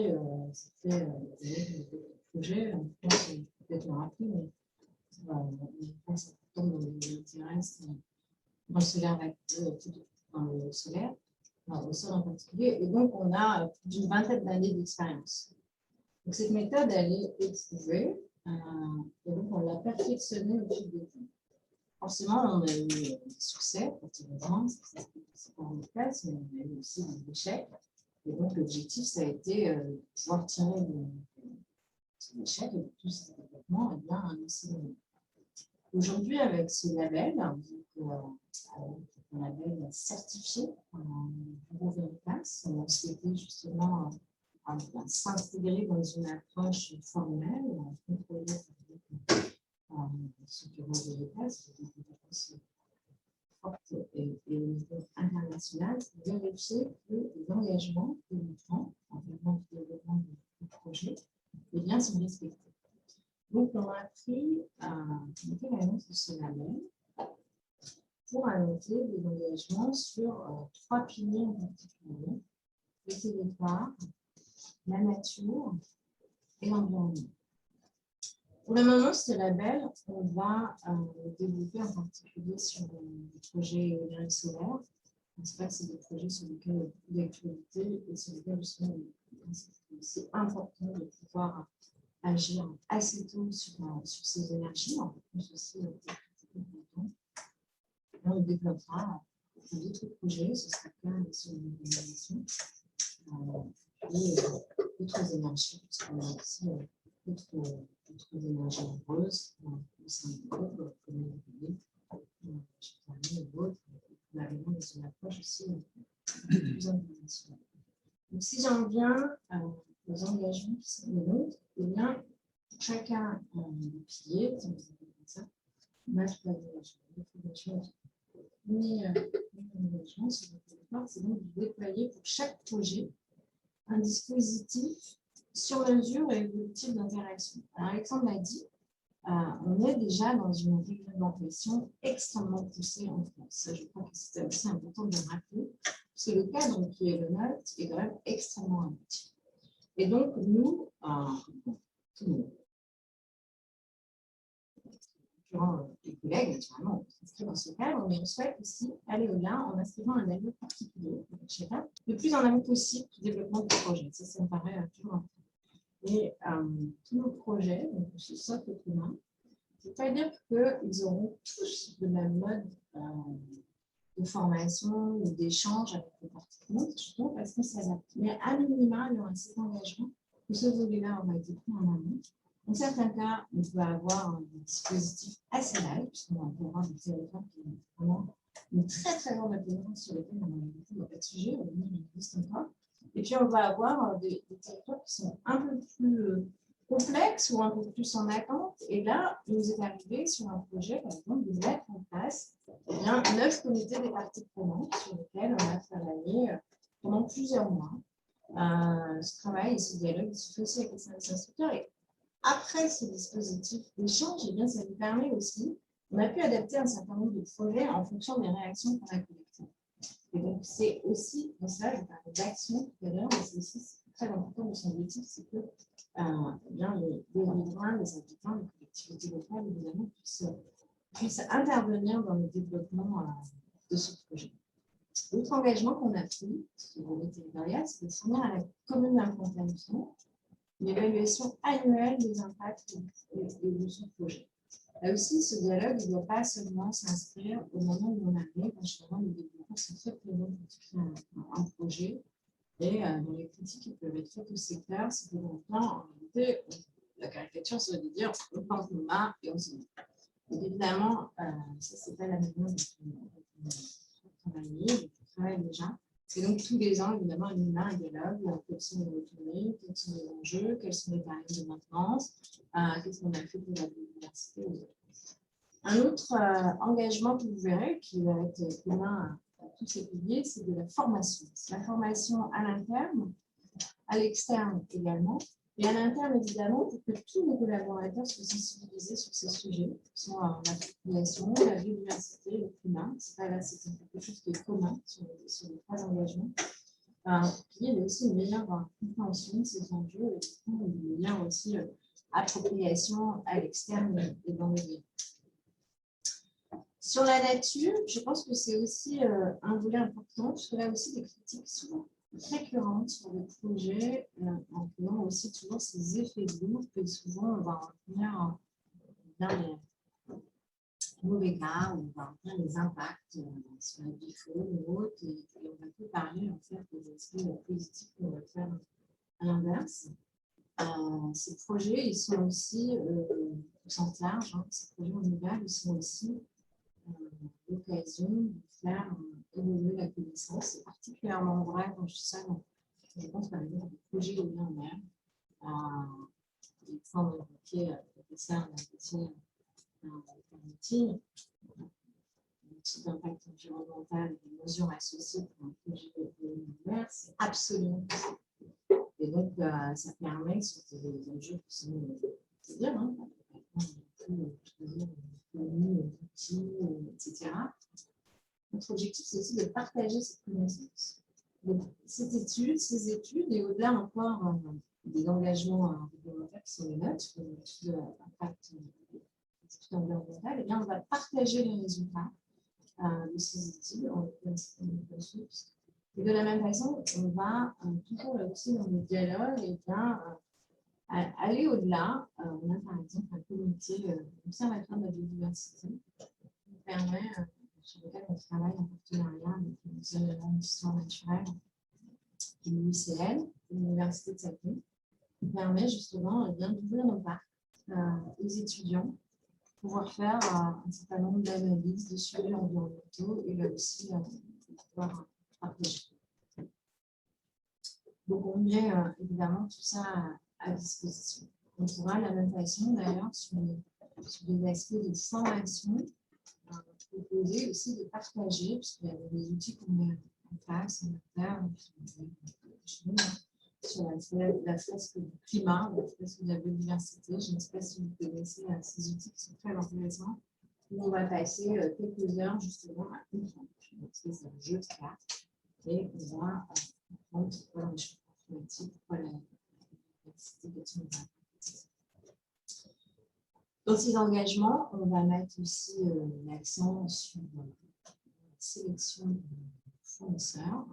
S4: c'était des projets, on pense peut-être le rappeler, mais je pense que ça tombe dans l'intérêt dans le solaire, dans le solaire, au sol en particulier. Et donc, on a plus d'une vingtaine d'années d'expérience. Donc, cette méthode, elle est éprouvée. Et donc, on l'a perfectionnée au fil du temps. Forcément, on a eu des succès, effectivement, c'est pas en place, mais on a eu aussi des échecs. Et donc, l'objectif, ça a été de pouvoir tirer de l'échec et de tout ce développement, et bien un enseignement. Aujourd'hui, avec ce label, un label certifié Bureau Veritas, on souhaitait justement s'intégrer dans une approche formelle, contrôlée par ce Bureau Veritas, qui est une compétence forte et au niveau international, pour vérifier que les engagements que nous prenons en termes de développement du projet sont respectés. Donc, on a pris l'annonce de ce label pour annoncer des engagements sur 3 piliers en particulier: le territoire, la nature et l'environnement. Pour le moment, ce label, on va le développer en particulier sur des projets éoliens solaires. C'est vrai que c'est des projets sur lesquels il y a beaucoup d'actualité et sur lesquels c'est important de pouvoir agir assez tôt sur ces énergies, en plus aussi on le développera pour d'autres projets, ce sera le cas sur l'organisation et d'autres énergies, parce qu'on a aussi d'autres énergies nombreuses au sein du groupe, comme l'immobilier, et d'autres, on a vraiment une approche aussi plus internationale. Donc, si j'en viens aux engagements qui sont les nôtres, eh bien, chacun des piliers, comme ça, match d'engagement. Mais l'engagement sur le territoire, c'est donc de déployer pour chaque projet un dispositif sur mesure et évolutif d'interaction. Alors, Alexandre l'a dit, on est déjà dans une réglementation extrêmement poussée en France. Je crois que c'est aussi important de le rappeler, parce que le cadre qui est le nôtre est quand même extrêmement abouti. Et donc, nous, tout le monde, les collègues, naturellement, on s'inscrit dans ce cadre, mais on souhaite aussi aller au-delà en inscrivant un avis particulier, le plus en amont possible du développement du projet. Ça me paraît toujours important. Et tous nos projets, donc ce socle commun, ce n'est pas dire qu'ils auront tous le même mode de formation ou d'échange avec les parties prenantes, justement parce qu'on s'adapte. Mais à minima, il y aura cet engagement que ce volet-là aura été pris en amont. Dans certains cas, on peut avoir des dispositifs assez larges, puisqu'on peut avoir des territoires qui ont vraiment une très très grande appétence sur lesquels on n'a pas de sujet, on existe encore. Et puis on va avoir des territoires qui sont un peu plus complexes ou un peu plus en attente. Et là, il nous est arrivé sur un projet, par exemple, de mettre en place 9 comités des parties prenantes sur lesquels on a travaillé pendant plusieurs mois. Ce travail et ce dialogue se fait aussi avec les services instructeurs. Et après ce dispositif d'échange, eh bien, ça nous permet aussi, on a pu adapter un certain nombre de projets en fonction des réactions qu'on a collectées. Et donc, c'est aussi, dans ça, je parlais d'action tout à l'heure, mais c'est aussi très important de son objectif, c'est que bien, les riverains, les habitants, les collectivités locales, évidemment, puissent intervenir dans le développement de ce projet. L'autre engagement qu'on a pris, sur le volet territorial, c'est de fournir à la commune d'implantation une évaluation annuelle des impacts de son projet. Là aussi, ce dialogue ne doit pas seulement s'inscrire au moment où on arrive, quand justement les développeurs sont très présents pour créer un projet. Et dans les critiques qui peuvent être faites au secteur, c'est que longtemps, en réalité, la caricature serait de dire on pense nos mains et on se met. Donc évidemment, ça, c'est pas la manière dont on travaille déjà. Et donc, tous les ans, évidemment, il y a un dialogue. Quels sont les retournées, quels sont les enjeux, quels sont les périodes de maintenance, qu'est-ce qu'on a fait pour la biodiversité. Un autre engagement que vous verrez, qui va être commun à tous ces piliers, c'est de la formation. La formation à l'interne, à l'externe également, et à l'interne, évidemment, pour que tous les collaborateurs soient sensibilisés sur ces sujets, qui sont la population, la biodiversité, le climat. C'est quelque chose qui est commun sur les trois engagements. Il y a aussi une meilleure compréhension de ces enjeux et une meilleure aussi appropriation à l'externe et dans le lien. Sur la nature, je pense que c'est aussi un volet important, parce que là aussi, des critiques souvent récurrentes sur les projets, en créant aussi toujours ces effets de groupe, et souvent on va retenir dans les mauvais cas, on va retenir les impacts sur la bifaune ou autre, et on va plus parler en fait des aspects positifs qu'on va faire à l'inverse. Ces projets, ils sont aussi, au sens large, ces projets renouvelables, ils sont aussi l'occasion de faire évoluer la connaissance. C'est particulièrement vrai quand je dis ça, je pense par exemple des projets de lien en mer. Les formes évoquées, professeur d'amitié, l'étude d'impact environnemental et des mesures associées pour un projet de lien en mer, c'est absolument possible. Et donc, ça permet, sur des enjeux qui sont, c'est-à-dire, outils, etc. Notre objectif, c'est aussi de partager cette connaissance. Donc, ces études, et au-delà encore des engagements réglementaires qui sont les nôtres, l'étude d'impact environnemental, eh bien, on va partager les résultats de ces études en open source. Et de la même façon, on va toujours là aussi dans le dialogue, et bien, aller au-delà. On a par exemple un comité observatoire de la biodiversité qui permet, sur lequel on travaille en partenariat avec le Muséum d'histoire naturelle et l'UICN, l'Université de Saclay, qui permet justement d'ouvrir nos parcs aux étudiants, pouvoir faire un certain nombre d'analyses de sujets environnementaux et là aussi pouvoir partager. Donc on met évidemment tout ça à disposition. On pourra de la même façon d'ailleurs sur les aspects de formation proposer aussi de partager, puisqu'il y a des outils qu'on met en place en interne, sur la fresque du climat, la fresque de la biodiversité. Je ne sais pas si vous connaissez ces outils qui sont très intéressants. On va passer quelques heures justement à comprendre. C'est un jeu de cartes et on va comprendre pourquoi les changements climatiques, pourquoi la biodiversité, dans ces engagements, on va mettre aussi l'accent sur la sélection de fournisseurs.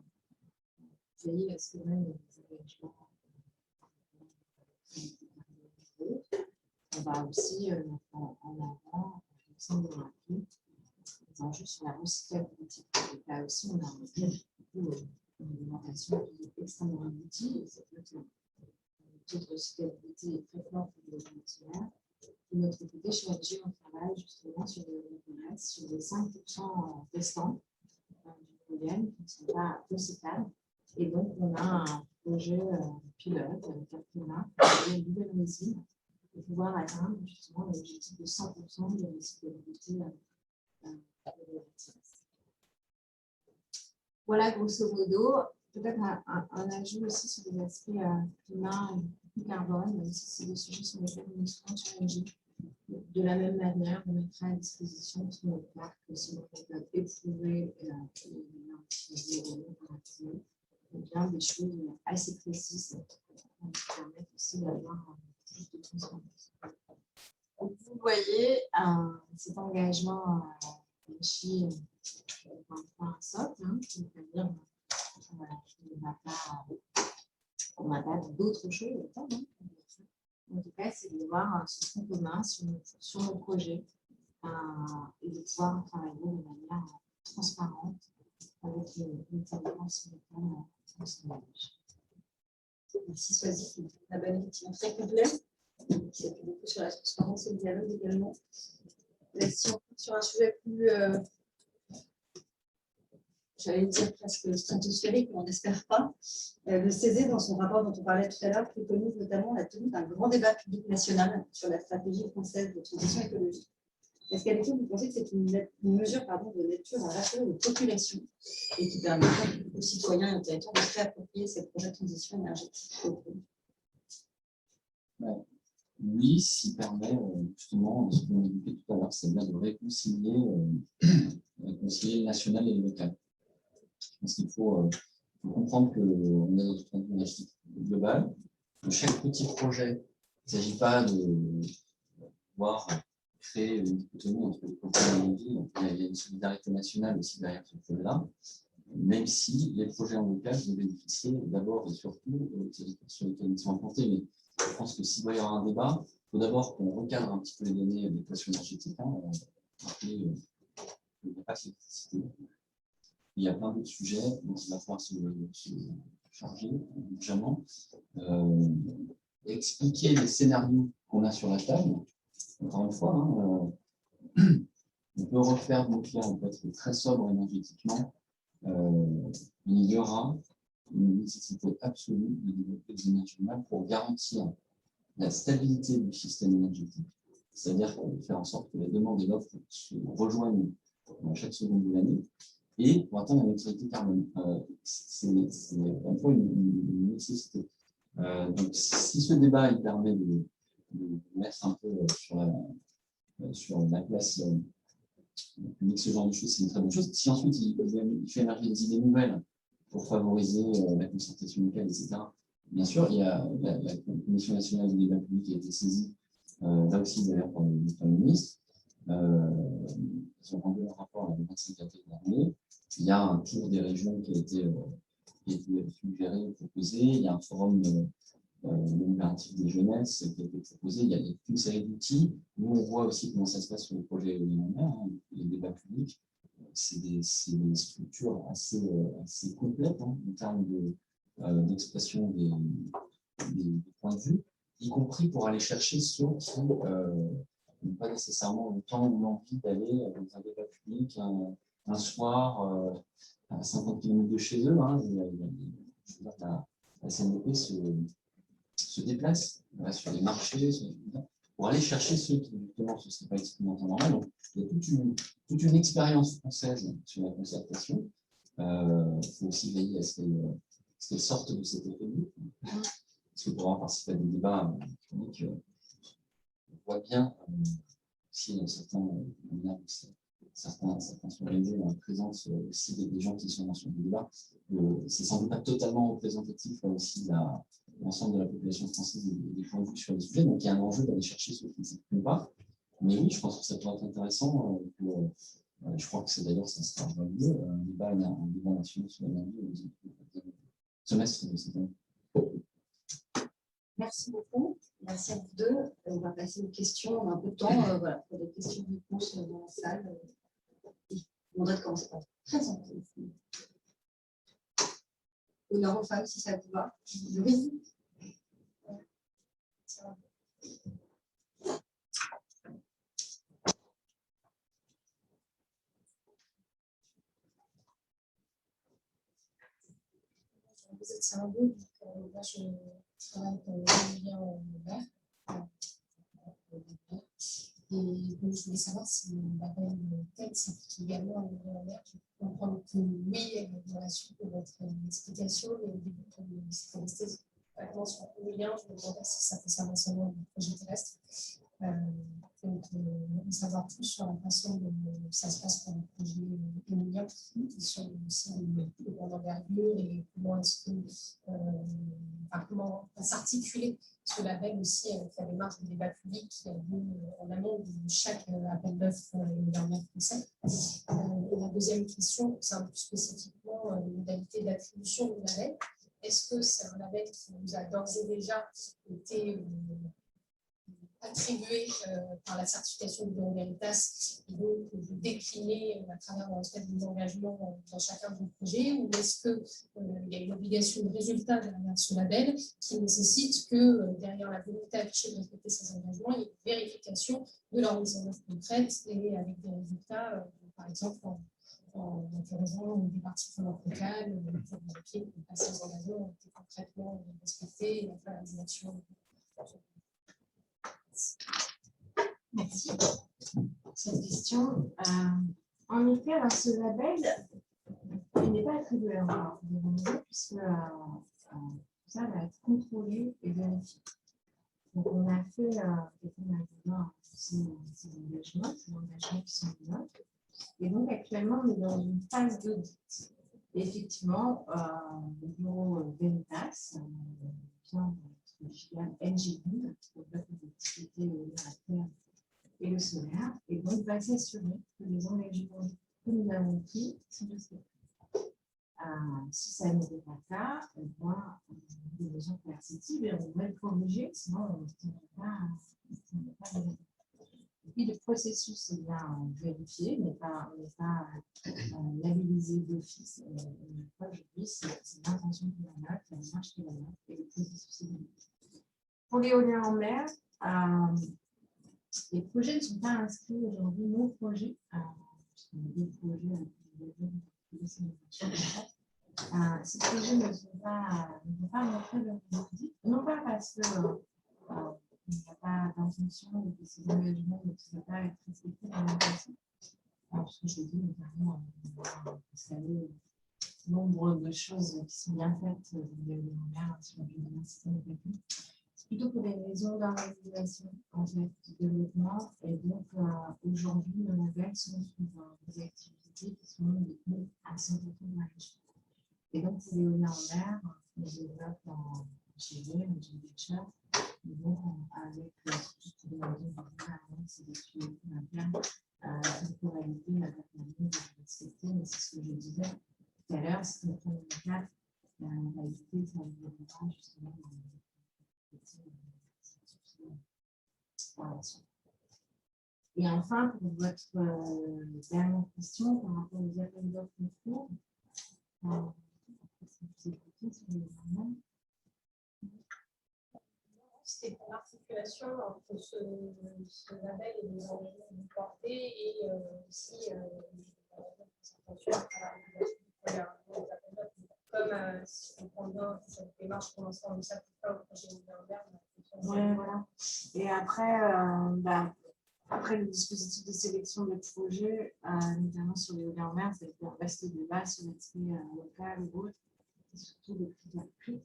S4: Vous voyez, là, c'est même les engagements. On va aussi mettre en avant l'exemple de les enjeux sur la recyclabilité. Là aussi, on a une alimentation qui est extrêmement aboutie. Ça peut être un taux de recyclabilité est très fort pour les matières. De notre côté, chez LG, on travaille justement sur les 5% restants du pollen qui ne sont pas recyclables. Et donc, on a un projet pilote avec Arcana, une nouvelle résine, pour pouvoir atteindre justement l'objectif de 100% de recyclabilité. Voilà, grosso modo, peut-être un ajout aussi sur les aspects climat et carbone, même si c'est des sujets sur lesquels nous serons challengés. De la même manière, on mettra à disposition tous nos parcs, si on peut éprouver et utiliser bien des choses assez précises qui permettent aussi d'avoir plus de transparence. Vous voyez, cet engagement chez un socle, c'est-à-dire on n'a pas d'autre chose. en tout cas, c'est de voir ce front commun sur nos projets et de pouvoir travailler de manière transparente avec les territoires sur lesquels on s'engage.
S2: Merci Soisy, un label effectivement très complet, qui s'appuie beaucoup sur la transparence et le dialogue également. Mais si on part sur un sujet plus, j'allais dire presque stratosphérique, mais on n'espère pas, le CESE, dans son rapport dont on parlait tout à l'heure, préconise notamment la tenue d'un grand débat public national sur la stratégie française de transition écologique. Est-ce qu'à l'époque, vous pensez que c'est une mesure de nature à rassurer les populations et qui permet aux citoyens et aux territoires de se réapproprier ces projets de transition énergétique?
S3: Oui, s'il permet justement ce qu'on évoquait tout à l'heure, c'est-à-dire de réconcilier le national et le local. Je pense qu'il faut comprendre qu'on est dans une transition énergétique globale. De chaque petit projet, il ne s'agit pas de pouvoir créer une dichotomie entre les projets et les villes. Il y a une solidarité nationale aussi derrière ce projet-là, même si les projets en local vont bénéficier d'abord et surtout aux territoires sur lesquels ils sont implantés. Mais je pense que s'il doit y avoir un débat, il faut d'abord qu'on recadre un petit peu les données d'équation énergétique. Il n'y a pas d'électricité. Il y a plein d'autres sujets dont il va falloir se charger urgemment. Expliquer les scénarios qu'on a sur la table. Encore une fois, on peut refaire du nucléaire, on peut être très sobre énergétiquement. Il y aura une nécessité absolue de développer des énergies renouvelables pour garantir la stabilité du système énergétique. C'est-à-dire faire en sorte que la demande et l'offre se rejoignent à chaque seconde de l'année et pour atteindre la neutralité carbone. C'est encore une fois une nécessité. Donc, si ce débat il permet de mettre un peu sur la place publique ce genre de choses, c'est une très bonne chose. Si ensuite il fait émerger des idées nouvelles pour favoriser la concertation locale, etc. Bien sûr, il y a la Commission nationale du débat public qui a été saisie, là aussi d'ailleurs par le Premier ministre. Ils ont rendu un rapport le 25 avril dernier. Il y a un tour des régions qui a été suggéré, proposé. Il y a un forum démocratique des jeunesses qui a été proposé. Il y a toute une série d'outils. Nous, on voit aussi comment ça se passe sur le projet éolien en mer, les débats publics. C'est des structures assez complètes en termes d'expression des points de vue, y compris pour aller chercher ceux qui n'ont pas nécessairement le temps ou l'envie d'aller dans un débat public un soir à 50 km de chez eux. La CNDP se déplace sur les marchés pour aller chercher ceux qui justement ne se seraient pas exprimés en temps normal. Donc, il y a toute une expérience française sur la concertation. Il faut aussi veiller à ce qu'elle sorte de cet effet. Parce que pour avoir participé à des débats publics, on voit bien si certains sont réalisés dans la présence aussi des gens qui sont dans ce débat. C'est sans doute pas totalement représentatif aussi de l'ensemble de la population française et des points de vue sur les sujets. Donc il y a un enjeu d'aller chercher ceux qui ne s'expriment pas. Mais oui, je pense que ça pourrait être intéressant. Je crois que c'est d'ailleurs, ça sera validé, un débat national sur l'énergie au semestre de cette année.
S2: Merci beaucoup. Merci à vous deux. On va passer aux questions. On a un peu de temps pour des questions-réponses dans la salle. Je voudrais commencer par très simple. Honneur aux femmes, si ça vous va. Oui.
S5: Vous êtes Sarabou, donc moi je travaille pour le lien en mer. Et donc je voulais savoir si la reine tête s'applique également à l'éolien en mer. Je comprends que oui, dans la suite de votre explication, mais au début, comme c'était resté vaguement sur l'éolien, je me demandais si ça concernait seulement le projet terrestre. Donc, on veut savoir plus sur la façon dont ça se passe pour le projet éolien, sur aussi les plus grandes envergures et comment est-ce que comment s'articuler ce label aussi avec la démarche du débat public qui a lieu en amont de chaque appel d'offres éolien français. Et la deuxième question concerne plus spécifiquement les modalités d'attribution du label. Est-ce que c'est un label qui vous a d'ores et déjà été attribué par la certification du Bureau Veritas, et donc vous déclinez à travers le respect des engagements dans chacun de vos projets, ou est-ce qu'il y a une obligation de résultat derrière ce label qui nécessite que derrière la volonté affichée de respecter ces engagements, il y ait une vérification de leur mise en œuvre concrète et avec des résultats, par exemple en interrogeant des parties prenantes locales pour vérifier que ces engagements ont été concrètement respectés et à faire des actions.
S4: Merci pour cette question. En effet, alors ce label, il n'est pas attribué encore puisque tout ça va être contrôlé et vérifié. Donc, on a fait ces engagements qui sont les nôtres. Et donc, actuellement, on est dans une phase d'audit. Effectivement, le bureau Veritas vient de filiale NGB, qui développe les activités à la terre et le solaire, et donc va s'assurer que les engagements que nous avons pris sont respectés. Si ça n'était pas le cas, on voit des besoins coercitifs et on va le corriger, sinon on ne pas vérifier. Et puis le processus est bien vérifié, mais pas labellisé d'office. Aujourd'hui, c'est l'intention de la note, la démarche de la note et le processus est vérifié. Pour l'éolien en mer, les projets ne sont pas inscrits aujourd'hui, nos projets, puisqu'on a des projets avec ces projets ne vont pas montrer leur audit, non pas parce qu'il n'y a pas d'intention ou que ces engagements ne peuvent pas être respectés dans la façon. Parce que je dis, notamment, vous savez, nombre de choses qui sont bien faites en mer sur la biodiversité négative. C'est plutôt pour des raisons d'organisation en fait, de développement. Et donc, aujourd'hui, nos labels sont sur des activités qui sont détenues à 100% de la région. Et donc, pour l'éolien en mer, on développe en GV, en GVHR, et donc avec toutes les raisons de ces activités internes, la temporalité n'a pas permis de respecter, mais c'est ce que je disais tout à l'heure, c'est une première étape, la réalité, ça développera justement dans et enfin, pour votre dernière question par rapport aux appels d'offres en cours,
S5: c'était pour l'articulation entre ce label et les engagements que vous portez et aussi comme si on prend bien cette démarche pour l'instant, ça pour le projet ouvert.
S4: Oui, voilà. Et après, après le dispositif de sélection des projets, notamment sur l'éolien en mer, c'est un vaste débat sur l'aspect local ou autre, et surtout le critère prix.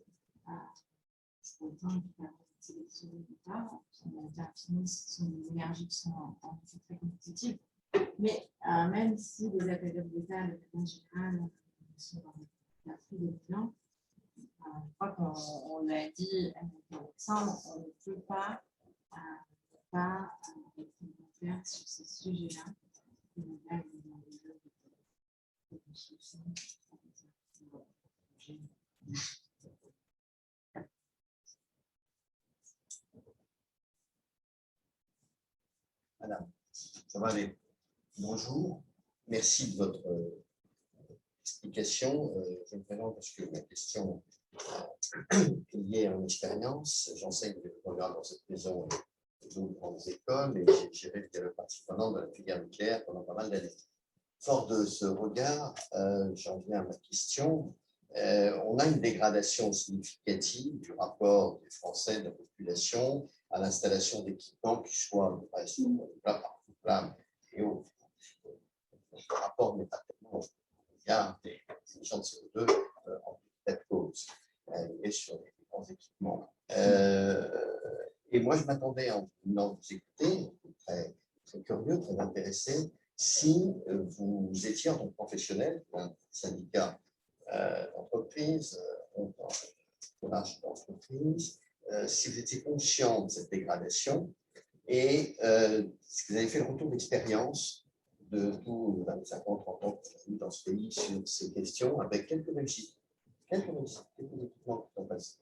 S4: C'est le temps qui permet de sélectionner au départ. On a déjà affiné ce sont des énergies qui sont en effet très compétitives. Mais même si les appels d'offres d'État, de manière générale, sont dans la prix des bilans, je crois qu'on l'a dit avec Alexandre, on ne peut pas être commentaire sur ces sujets-là.
S6: Madame, ça va aller. Bonjour, merci de votre explication. Je me présente parce que ma question est liée à mon expérience. J'enseigne le programme dans cette maison et d'autres grandes écoles et j'ai géré le partie prenante de la filière nucléaire pendant pas mal d'années. Fort de ce regard, j'en viens à ma question. On a une dégradation significative du rapport des Français, de la population, à l'installation d'équipements qui soient renouvelables et autres. Le rapport n'est pas tellement il y a des émissions de CO2 en telle cause et sur les grands équipements. Et moi, je m'attendais en venant vous écouter, très, très curieux, très intéressé, si vous étiez en tant que professionnel d'un syndicat d'entreprise, d'entreprise, si vous étiez conscient de cette dégradation et si vous avez fait le retour d'expérience de tous 25 ans, 30 ans que vous avez dans ce pays sur ces questions, avec quelques réussites, quelques équipements qui sont passés,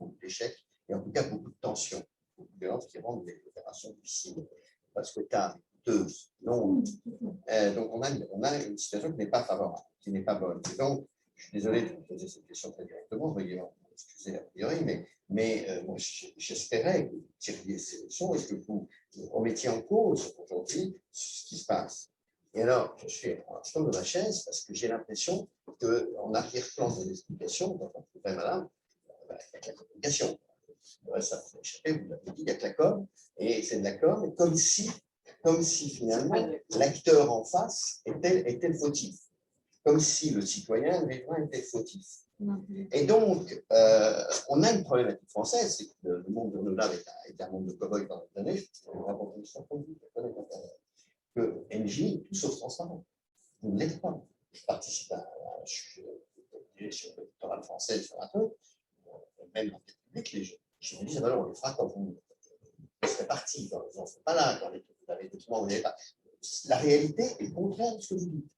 S6: beaucoup d'échecs, et en tout cas beaucoup de tensions, beaucoup de violences qui rendent les opérateurs opération difficile, parce que tu as coûteuse, longue. Donc, on a une situation qui n'est pas favorable, qui n'est pas bonne. Et donc, je suis désolé de vous poser cette question très directement, veuillez m'excuser a priori, mais moi, j'espérais que vous tiriez ces leçons et que vous remettiez en cause aujourd'hui ce qui se passe. Et alors, je suis en train de ma chaise parce que j'ai l'impression qu'en arrière-plan de l'explication, quand on trouverait madame, il y a que la communication. Ça vous a échappé, vous l'avez dit, il n'y a que la com, et c'est de la com, et comme si finalement l'acteur en face était le fautif, comme si le citoyen riverain était le fautif. Et donc, on a une problématique française, c'est que le monde renouvelable est un monde de cow-boys dans les années, je vais vous raconter une histoire que NJ, tout sauf transparent. Vous ne l'êtes pas. Je participe à sur le littoral français, sur un truc, même dans le public, les gens, je me dis, ah ben non, on le fera quand vous serez partis, quand vous n'en serez pas là, quand vous avez des documents, vous n'avez pas. La réalité est contraire de ce que vous dites.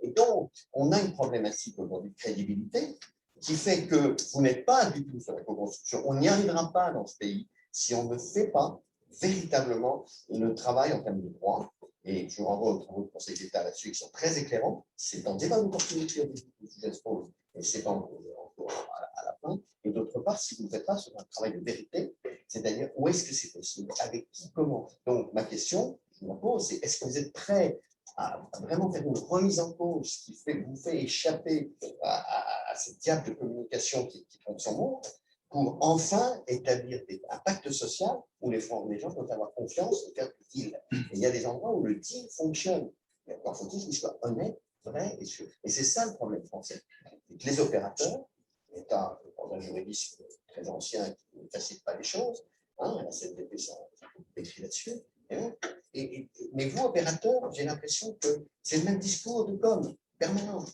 S6: Et donc, on a une problématique aujourd'hui de crédibilité qui fait que vous n'êtes pas du tout sur la co-construction. On n'y arrivera pas dans ce pays si on ne fait pas véritablement le travail en termes de droit. Et je vous renvoie aux travaux du Conseil d'État là-dessus qui sont très éclairants. C'est un débat d'opportunité que j'expose, et c'est encore à la fin. Et d'autre part, si vous ne faites pas sur un travail de vérité, c'est-à-dire où est-ce que c'est possible, avec qui, comment. Donc, ma question, je me pose, c'est est-ce que vous êtes prêts à vraiment faire une remise en cause qui vous fait échapper à cette diable de communication qui trompe son monde, pour enfin établir un pacte social où les gens peuvent avoir confiance et faire du deal. Et il y a des endroits où le deal fonctionne. Mais encore faut-il qu'il soit honnête, vrai et sûr. Et c'est ça le problème français. Les opérateurs, l'État, dans un juridisme très ancien qui ne facilite pas les choses, la CNDP s'est écrit là-dessus, mais vous, opérateurs, j'ai l'impression que c'est le même discours de com permanent.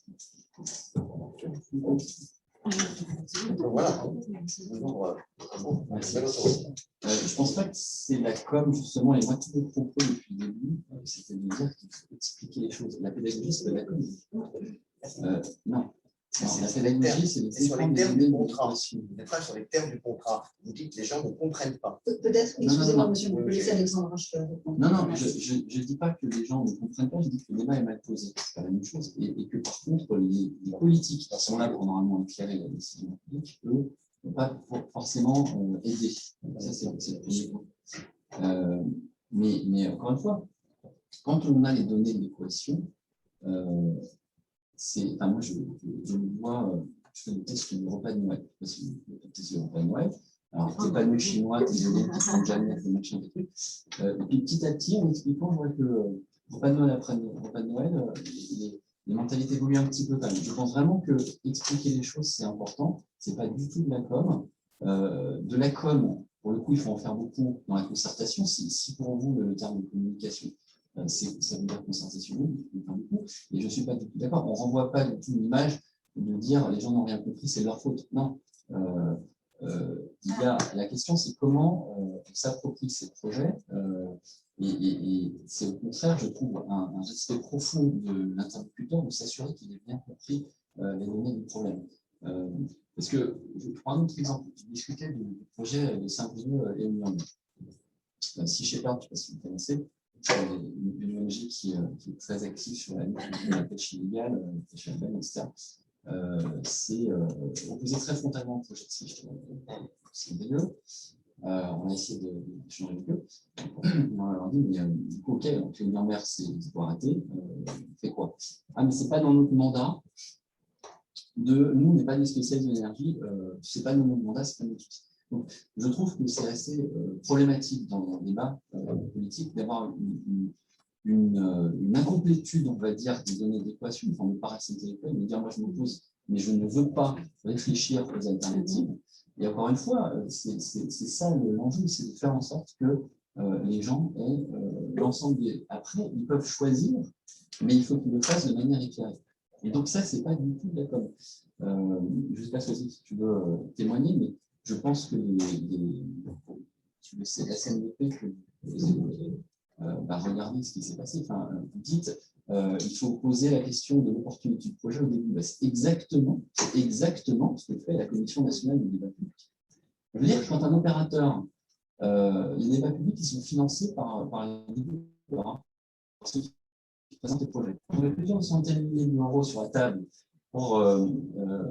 S6: Donc voilà.
S3: Je pense pas que c'est la com, justement, et moi, tous mes propos depuis le début, c'était de dire qu'il faut expliquer les choses. La pédagogie, c'est pas la com. Non. La pédagogie, c'est
S6: sur les termes du contrat. Vous n'êtes pas sur les termes du contrat. Vous dites que les gens ne comprennent pas.
S2: Peut-être, excusez-moi, monsieur, vous pouvez laisser Alexandre.
S3: Non, je ne dis pas que les gens ne comprennent pas, je dis que le débat est mal posé. C'est pas la même chose. Et que par contre, les politiques qui sont là pour normalement éclairer la décision publique, eux, ne vont pas forcément aider. Ça, c'est le premier point. Mais encore une fois, quand on a les données de l'équation, moi, je le vois, je fais des tests de repas de Noël. Je ne sais pas si vous faites des tests de repas de Noël. Alors, tes panneaux chinois, tes violons qui ne font jamais, des machins, des trucs. Et puis, petit à petit, en expliquant, je vois que repas de Noël après repas de Noël, les mentalités évoluent un petit peu quand même. Je pense vraiment que expliquer les choses, c'est important. Ce n'est pas du tout de la com. De la com, pour le coup, il faut en faire beaucoup dans la concertation. Si pour vous, le terme de communication, ça veut dire concertation, oui, et je ne suis pas du tout d'accord. On ne renvoie pas du tout l'image de dire les gens n'ont rien compris, c'est leur faute. Non. La question, c'est comment on s'approprie ces projets. Et c'est au contraire, je trouve, un respect profond de l'interlocuteur de s'assurer qu'il ait bien compris les données du problème. Parce que, je prends un autre exemple. Je discutais du projet de Saint-Brieuc et Union. Si Shepard, je ne sais pas si vous connaissez, une ONG qui est très active sur la lutte contre la pêche illégale, pêche à la benne, etc. C'est opposé très frontalement au projet de SWIFT. C'est dégueu. On a essayé de changer avec eux. On leur dit, mais du coup, ok, donc l'éolien en mer, c'est pour arrêter. On fait quoi? Ah, mais c'est pas dans notre mandat. Nous, on n'est pas des spécialistes de l'énergie. C'est pas dans notre mandat, c'est pas notre souci. Donc, je trouve que c'est assez problématique dans le débat politique d'avoir une incomplétude, on va dire, des données d'équation, une forme de paradoxe intellectuel, mais dire moi je me pose, mais je ne veux pas réfléchir aux alternatives. Et encore une fois, c'est ça l'enjeu, c'est de faire en sorte que les gens aient l'ensemble des. Après, ils peuvent choisir, mais il faut qu'ils le fassent de manière éclairée. Et donc ça, c'est pas du tout de la com. Je ne sais pas si tu veux témoigner, mais je pense que c'est la CNDP que vous évoquez. Regardez ce qui s'est passé. Enfin, vous dites, il faut poser la question de l'opportunité du projet au début. C'est exactement ce que fait la Commission nationale du débat public. Je veux dire, quand un opérateur les débats publics qui sont financés par les développeurs, hein, ceux qui présentent les projets. On met plusieurs centaines de milliers d'euros sur la table pour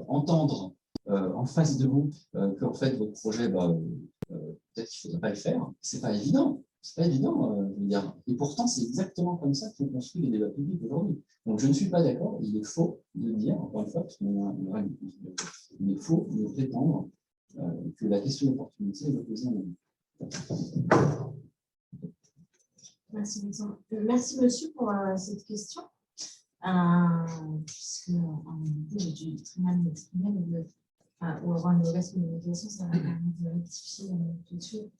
S3: entendre en face de vous qu'en fait, votre projet, peut-être qu'il ne faudrait pas le faire. Ce n'est pas évident. C'est pas évident, je veux dire. Et pourtant, c'est exactement comme ça qu'on construit les débats publics aujourd'hui. Donc, je ne suis pas d'accord. Il est faux de dire, encore une fois, parce il est faux de prétendre que la question d'opportunité est opposée à nous.
S4: Merci, Alexandre. Merci, monsieur, pour cette question. Puisque, en réalité, j'ai dû très mal m'exprimer, ou avoir une mauvaise communication, ça va permettre de rectifier tout de suite.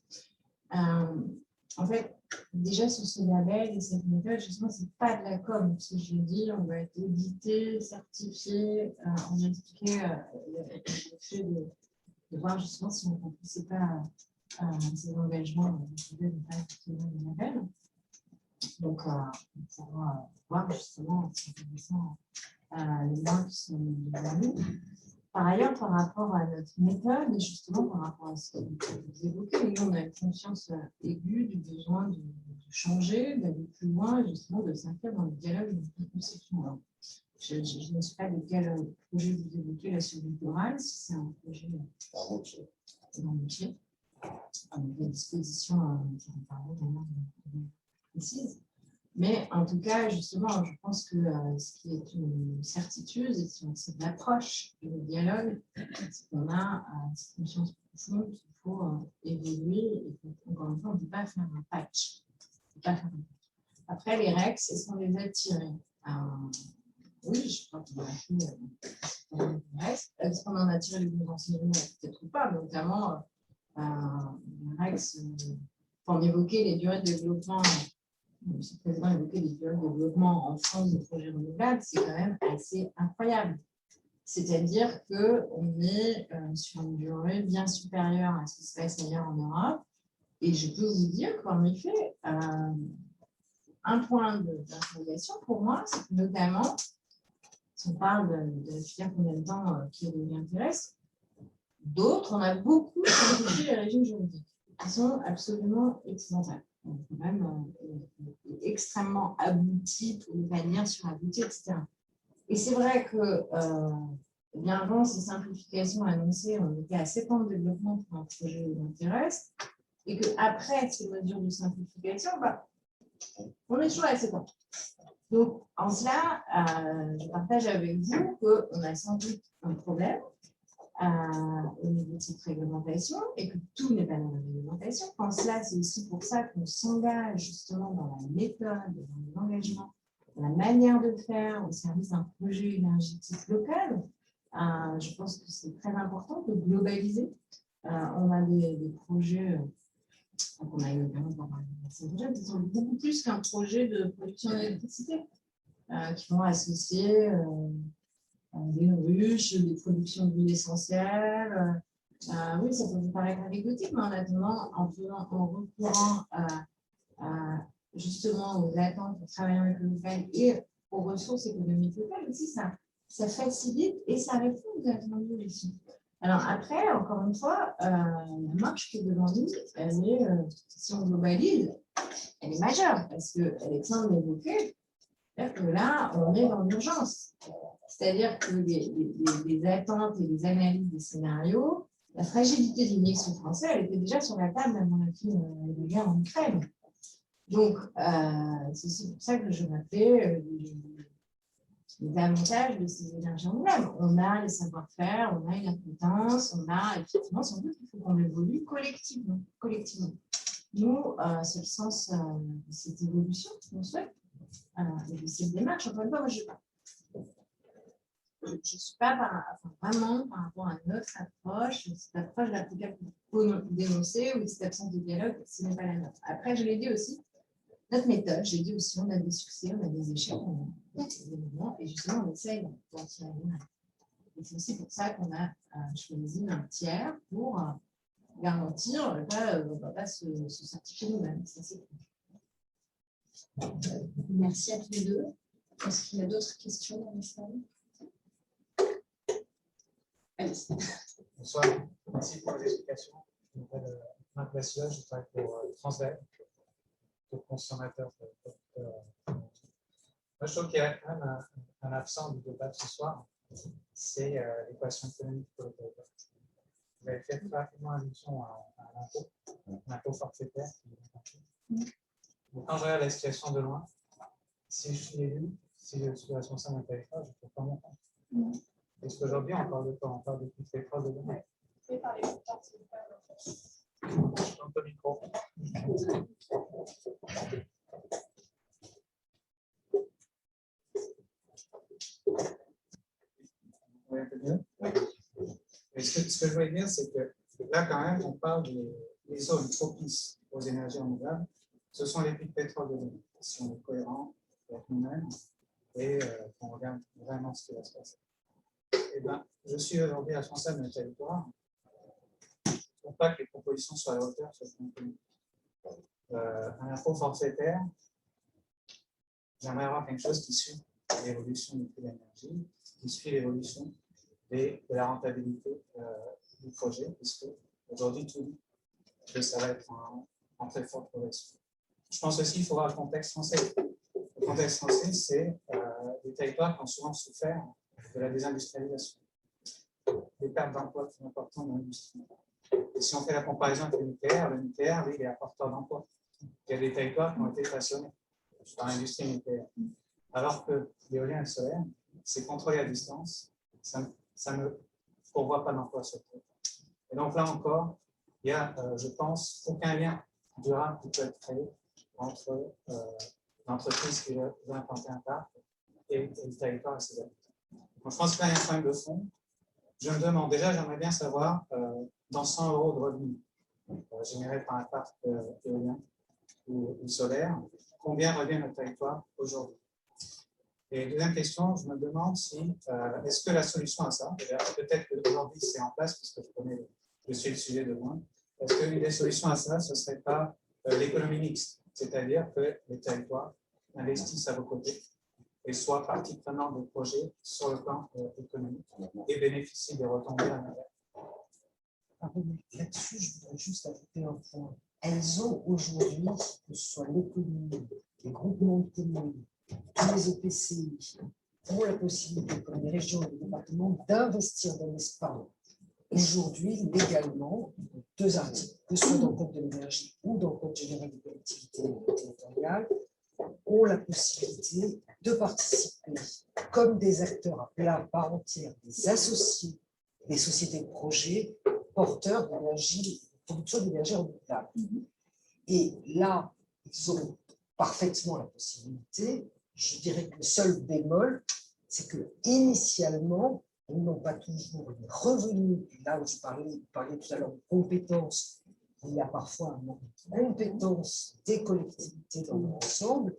S4: En fait, déjà sur ce label et cette méthode, justement, ce n'est pas de la com. Ce que je veux dire, on va être audité, certifié, on a expliqué le fait de voir justement si on ne remplissait pas ces engagements de ne pas effectivement le label. Donc, on pourra voir justement si c'est intéressant les mois qui sont devenus. Par ailleurs, par rapport à notre méthode, et justement par rapport à ce que vous évoquez, nous, on a une conscience aiguë du besoin de changer, d'aller plus loin, et justement de s'inscrire dans le dialogue de conception. Je ne sais pas de quel projet vous évoquez là sur le littoral, si c'est un projet dans le métier, avec des dispositions qui en parlent de manière précise. Mais en tout cas, justement, je pense que ce qui est une certitude, c'est de l'approche et le dialogue, c'est qu'on a cette conscience profonde qu'il faut évoluer et qu'encore une fois, on ne peut pas faire un patch. Après, les règles, est-ce qu'on les a tirées? Oui, je crois qu'on a fait est-ce qu'on en a tiré les bons enseignements? Peut-être pas, notamment les règles, pour évoquer les durées de développement. M. le Président évoquait les durées de développement en France de projets renouvelables, c'est quand même assez incroyable. C'est-à-dire qu'on est sur une durée bien supérieure à ce qui se passe ailleurs en Europe. Et je peux vous dire qu'en effet, un point d'interrogation pour moi, c'est que notamment, si on parle de la filière combien de temps qui nous intéresse, d'autres, on a beaucoup simplifié les régimes juridiques qui sont absolument excellentaires. Même extrêmement abouti, pour ne pas dire surabouti, etc. Et c'est vrai que bien avant ces simplifications annoncées, on était à 7 ans de développement pour un projet qui m'intéresse, et qu'après ces mesures de simplification, on est toujours à 7 ans. Donc, en cela, je partage avec vous qu'on a sans doute un problème au niveau de cette réglementation et que tout n'est pas dans la réglementation. En cela, c'est aussi pour ça qu'on s'engage justement dans la méthode, dans l'engagement, dans la manière de faire au service d'un projet énergétique local. Je pense que c'est très important de globaliser. On a des projets qu'on a eu notamment pour parler de ces projets qui sont beaucoup plus qu'un projet de production d'électricité, qui vont associer des ruches, des productions d'huile essentielle. Oui, ça peut vous paraître anecdotique, mais en attendant, en recourant justement aux attentes pour travailler avec le local et aux ressources économiques locales aussi, ça facilite et ça répond aux attentes aussi. Alors après, encore une fois, la marche qui est devant nous, elle est, si on globalise, elle est majeure, parce que Alexandre l'évoquait, que là, on est dans l'urgence. C'est-à-dire que les attentes et les analyses des scénarios, la fragilité du mix français, elle était déjà sur la table avant la fin de la guerre en Ukraine. Donc, c'est aussi pour ça que je rappelais les avantages de ces énergies renouvelables. On a les savoir-faire, on a une compétence, on a effectivement, sans doute, il faut qu'on évolue collectivement. Nous, c'est le sens de cette évolution qu'on souhaite. Et de cette démarche, encore une fois, moi, je ne suis pas vraiment par rapport à notre approche, cette approche d'applicable pour dénoncer ou cette absence de dialogue, ce n'est pas la nôtre. Après, je l'ai dit aussi, notre méthode, j'ai dit aussi, on a des succès, on a des échecs, on a des moments, et justement, on essaye d'en tirer une. Et c'est aussi pour ça qu'on a choisi un tiers pour garantir, on ne va pas se certifier nous-mêmes.
S5: Merci à tous les deux. Est-ce qu'il y a d'autres questions dans la salle?
S7: Bonsoir, merci pour les explications. Je m'appelle Marc Vassila, je travaille pour Transdev, pour consommateurs. Moi, je trouve qu'il y a quand même un absent du débat de ce soir, c'est l'équation économique pour le territoire. Vous avez fait rapidement allusion à l'impôt forfaitaire. Donc, quand je regarde la situation de loin, si je suis élu, si je suis responsable d'un territoire, je ne peux pas mon compte. Parce qu'aujourd'hui, on parle de quoi? On parle de toutes les phrases de demain. Un peu micro. Oui, un peu mieux. Mais ce que je voulais dire, c'est que là, quand même, on parle des zones propices aux énergies renouvelables. Ce sont les puits de pétrole de demain. Si on est cohérent avec nous-mêmes et qu'on regarde vraiment ce qui va se passer. Eh ben, je suis aujourd'hui responsable d'un territoire. Je ne trouve pas que les propositions soient à la hauteur sur ce point. Un impôt forfaitaire, j'aimerais avoir quelque chose qui suit l'évolution du prix de l'énergie, qui suit l'évolution de la rentabilité du projet, puisque aujourd'hui, tout dit que ça va être en très forte progression. Je pense aussi qu'il faut voir le contexte français. Le contexte français, c'est des territoires qui ont souvent souffert de la désindustrialisation, des pertes d'emplois très importantes dans l'industrie. Et si on fait la comparaison avec le nucléaire, lui, il est apporteur d'emplois. Il y a des territoires qui ont été façonnés par l'industrie nucléaire. Alors que l'éolien et le solaire, c'est contrôlé à distance, ça ne pourvoit pas d'emploi sur le territoire. Et donc là encore, il y a, je pense, aucun lien durable qui peut être créé entre l'entreprise qui veut implanter un parc et le territoire et ses habitants. Donc, je pense qu'il y a un problème de fond. Je me demande, déjà, j'aimerais bien savoir, dans 100 € de revenus générés par un parc éolien ou solaire, combien revient notre territoire aujourd'hui? Et deuxième question, je me demande si, est-ce que la solution à ça, peut-être qu'aujourd'hui c'est en place, puisque je suis le sujet de loin, est-ce qu'une des solutions à ça, ce ne serait pas l'économie mixte, c'est-à-dire que les territoires investissent à vos côtés et soient partie prenante des projets sur le plan économique et bénéficient des retombées à l'intérieur.
S8: Là-dessus, je voudrais juste ajouter un point. Elles ont aujourd'hui, que ce soit l'économie, les groupements de communes, tous les EPCI, ont la possibilité, comme les régions et les départements, d'investir dans l'espace. Aujourd'hui, légalement, deux articles, que ce soit dans le Code de l'énergie ou dans le Code général des collectivités territoriales, ont la possibilité de participer comme des acteurs à part entière, des associés, des sociétés de projet porteurs d'énergie, de production d'énergie renouvelable. Et là, ils ont parfaitement la possibilité. Je dirais que le seul bémol, c'est que initialement, ils n'ont pas toujours les revenus. Là où je parlais tout à l'heure de compétences, il y a parfois un manque de compétences des collectivités dans l'ensemble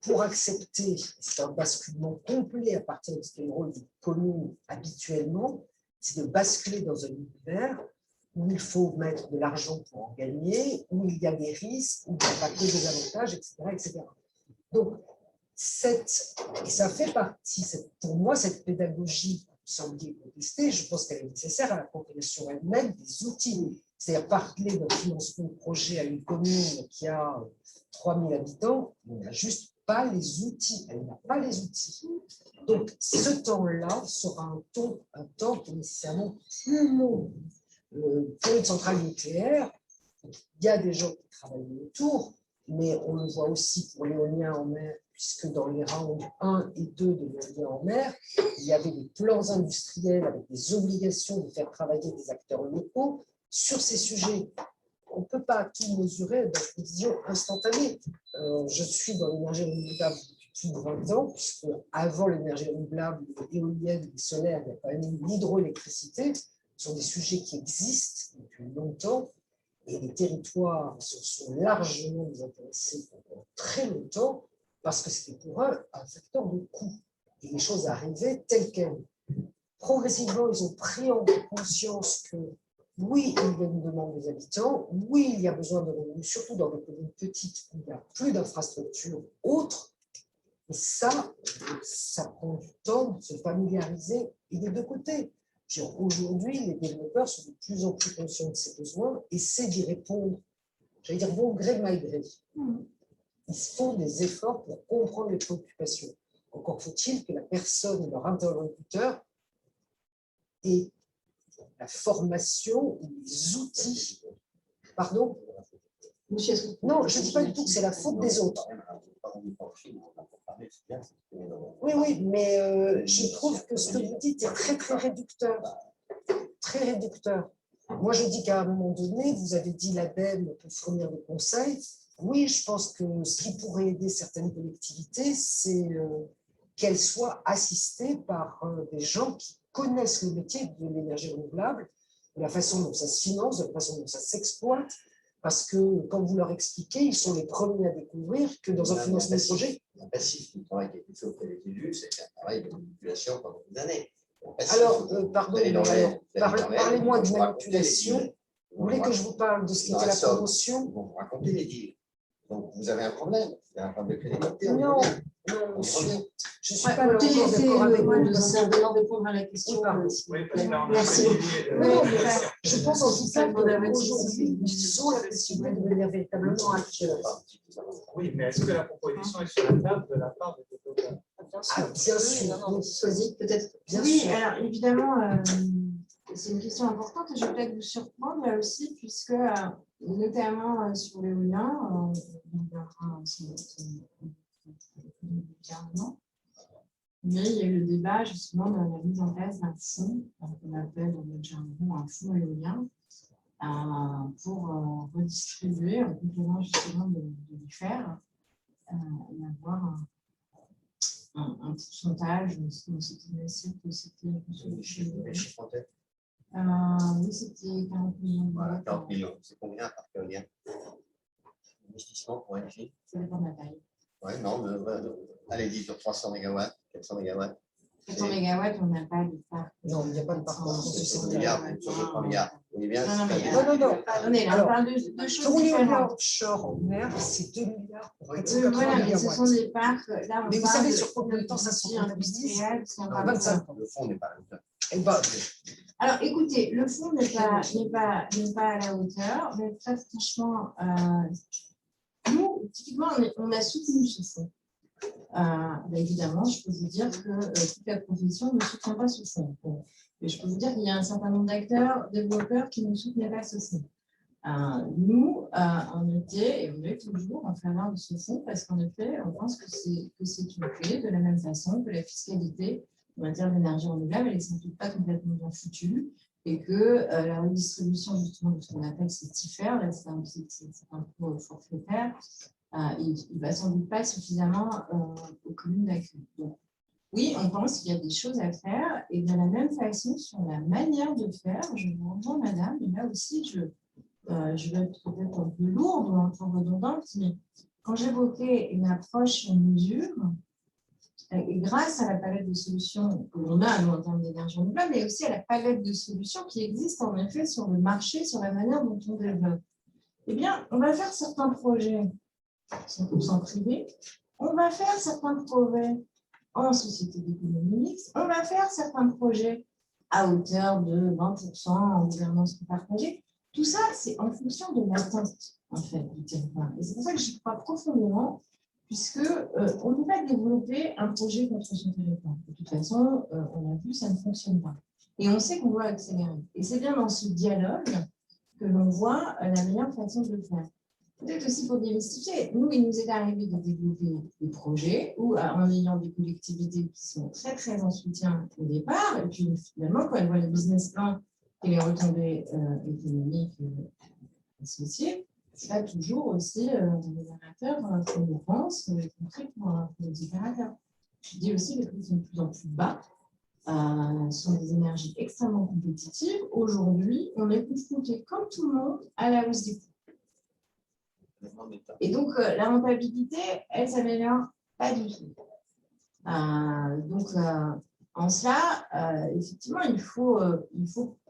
S8: pour accepter, c'est un basculement complet à partir de ce qu'est le rôle des communes habituellement, c'est de basculer dans un univers où il faut mettre de l'argent pour en gagner, où il y a des risques, où il n'y a pas que des avantages, etc. etc. Donc, et ça fait partie, pour moi, cette pédagogie, sans dire contester, je pense qu'elle est nécessaire à la compréhension elle-même des outils. C'est-à-dire parler d'un financement de projet à une commune qui a 3000 habitants, on n'a juste pas les outils, elle n'a pas les outils. Donc, ce temps-là sera un temps qui est nécessairement plus long. Pour une centrale nucléaire, il y a des gens qui travaillent autour, mais on le voit aussi pour l'éolien en mer, puisque dans les rounds 1 et 2 de l'éolien en mer, il y avait des plans industriels avec des obligations de faire travailler des acteurs locaux sur ces sujets. On ne peut pas tout mesurer dans une vision instantanée. Je suis dans l'énergie renouvelable depuis plus de 20 ans, puisque avant l'énergie renouvelable, l'éolienne, le solaire, il y a quand même l'hydroélectricité. Ce sont des sujets qui existent depuis longtemps et les territoires se sont largement désintéressés pendant très longtemps parce que c'était pour eux un facteur de coût. Et les choses arrivaient telles quelles. Progressivement, ils ont pris en conscience que oui, il y a une demande des habitants, oui, il y a besoin de revenus, surtout dans les communes petites où il n'y a plus d'infrastructures autres. Et ça prend du temps de se familiariser et des deux côtés. Aujourd'hui, les développeurs sont de plus en plus conscients de ces besoins, essaient d'y répondre, j'allais dire bon gré mal gré. Ils font des efforts pour comprendre les préoccupations. Encore faut-il que la personne, leur interlocuteur, ait la formation ou les outils. Pardon? Non, je ne dis pas du tout que c'est la faute des autres. Oui, oui, mais je trouve que ce que vous dites est très, très réducteur. Très réducteur. Moi, je dis qu'à un moment donné, vous avez dit l'ADEME peut fournir des conseils. Oui, je pense que ce qui pourrait aider certaines collectivités, c'est qu'elles soient assistées par des gens qui connaissent le métier de l'énergie renouvelable, de la façon dont ça se finance, de la façon dont ça s'exploite, parce que quand vous leur expliquez, ils sont les premiers à découvrir que dans un financement de projet…
S6: Un passif du travail qui a été fait auprès des élus, c'est un travail de manipulation pendant des années.
S8: Alors, pardon, parlez-moi de manipulation. Vous voulez que je vous parle de ce qui était la promotion?
S6: Vous racontez les deals. Donc, vous avez un problème. Vous avez un problème de crédibilité.
S8: Non, non, monsieur. Je ne suis pas
S2: d'accord avec
S4: moi
S2: vous.
S4: de simplement répondre à la question.
S2: Merci.
S8: Je pense en tout cas qu'aujourd'hui, ils ont la possibilité de devenir véritablement acteurs.
S7: Oui, mais est-ce que la proposition est sur la table de la part des développeurs?
S8: Bien sûr.
S2: Choisis peut-être.
S4: Oui, alors évidemment, c'est une question importante et je vais peut-être vous surprendre là aussi, puisque notamment sur l'éolien, on verra mais il y a eu le débat justement de la mise en place d'un fonds qu'on appelle dans notre jargon un fonds éolien pour redistribuer en complément justement de l'IFER et avoir un pourcentage, c'était oui, c'était 40 millions.
S6: Voilà, 40 millions. C'est combien par éolien? Investissement pour énergie?
S4: Ça dépend de la taille.
S6: Oui, non, allez, dis sur 300 MW, 400 MW.
S4: 400 MW, on n'a pas de parc.
S8: Non, il n'y a pas de parc.
S6: C'est 3 milliards, sur 3 milliards. Vous voyez bien,
S4: Non,
S8: non.
S4: Attendez, là, on parle de choses
S8: Pour l'éolien
S4: différentes.
S8: offshore en mer, c'est 2 milliards.
S4: Voilà, mais ce sont des parcs. Là, on
S8: mais vous
S4: parle
S8: savez
S4: de
S8: sur combien de temps ça se comptabilise?
S6: 25 ans. Le fonds n'est pas à la hauteur.
S8: Eh ben,
S4: alors, écoutez, le fonds n'est pas à la hauteur, mais très franchement, nous, typiquement, on a soutenu ce fonds. Évidemment, je peux vous dire que toute la profession ne soutient pas ce fonds. Et je peux vous dire qu'il y a un certain nombre d'acteurs, développeurs qui ne soutenaient pas ce fonds. Nous, on était et on est toujours en faveur de ce fonds parce qu'en effet, on pense que c'est une clé de la même façon que la fiscalité en matière d'énergie renouvelable, elle n'est sans doute pas complètement bien foutue et que la redistribution justement de ce qu'on appelle ces TIFER, c'est un peu forfaitaire, il ne va sans doute pas suffisamment aux communes d'accueil. Donc, oui, on pense qu'il y a des choses à faire et de la même façon, sur la manière de faire, je vous rejoins, madame, et là aussi, je vais être peut-être un peu lourde ou un peu redondante, mais quand j'évoquais une approche sur mesure, et grâce à la palette de solutions que l'on a nous, en termes d'énergie renouvelable, mais aussi à la palette de solutions qui existent en effet sur le marché, sur la manière dont on développe, eh bien, on va faire certains projets 100% privés, on va faire certains projets en société d'économie mixte, on va faire certains projets à hauteur de 20% en gouvernance partagée. Tout ça, c'est en fonction de l'attente en fait, du territoire. Et c'est pour ça que j'y crois profondément, puisqu'on ne peut pas développer un projet contre son territoire. De toute façon, on a vu, ça ne fonctionne pas. Et on sait qu'on doit accélérer. Et c'est bien dans ce dialogue que l'on voit la meilleure façon de le faire. Peut-être aussi pour démystifier, nous, il nous est arrivé de développer des projets où, en ayant des collectivités qui sont très, très en soutien au départ, et puis finalement, quand elles voient le business plan et les retombées économiques associées, ce n'est pas toujours aussi rémunérateur comme on pense, y compris pour les opérateurs. Je dis aussi que les prix sont de plus en plus bas, sont des énergies extrêmement compétitives. Aujourd'hui, on est confronté, comme tout le monde, à la hausse des coûts. Et donc, la rentabilité, elle ne s'améliore pas du tout. Donc, en cela, effectivement, il faut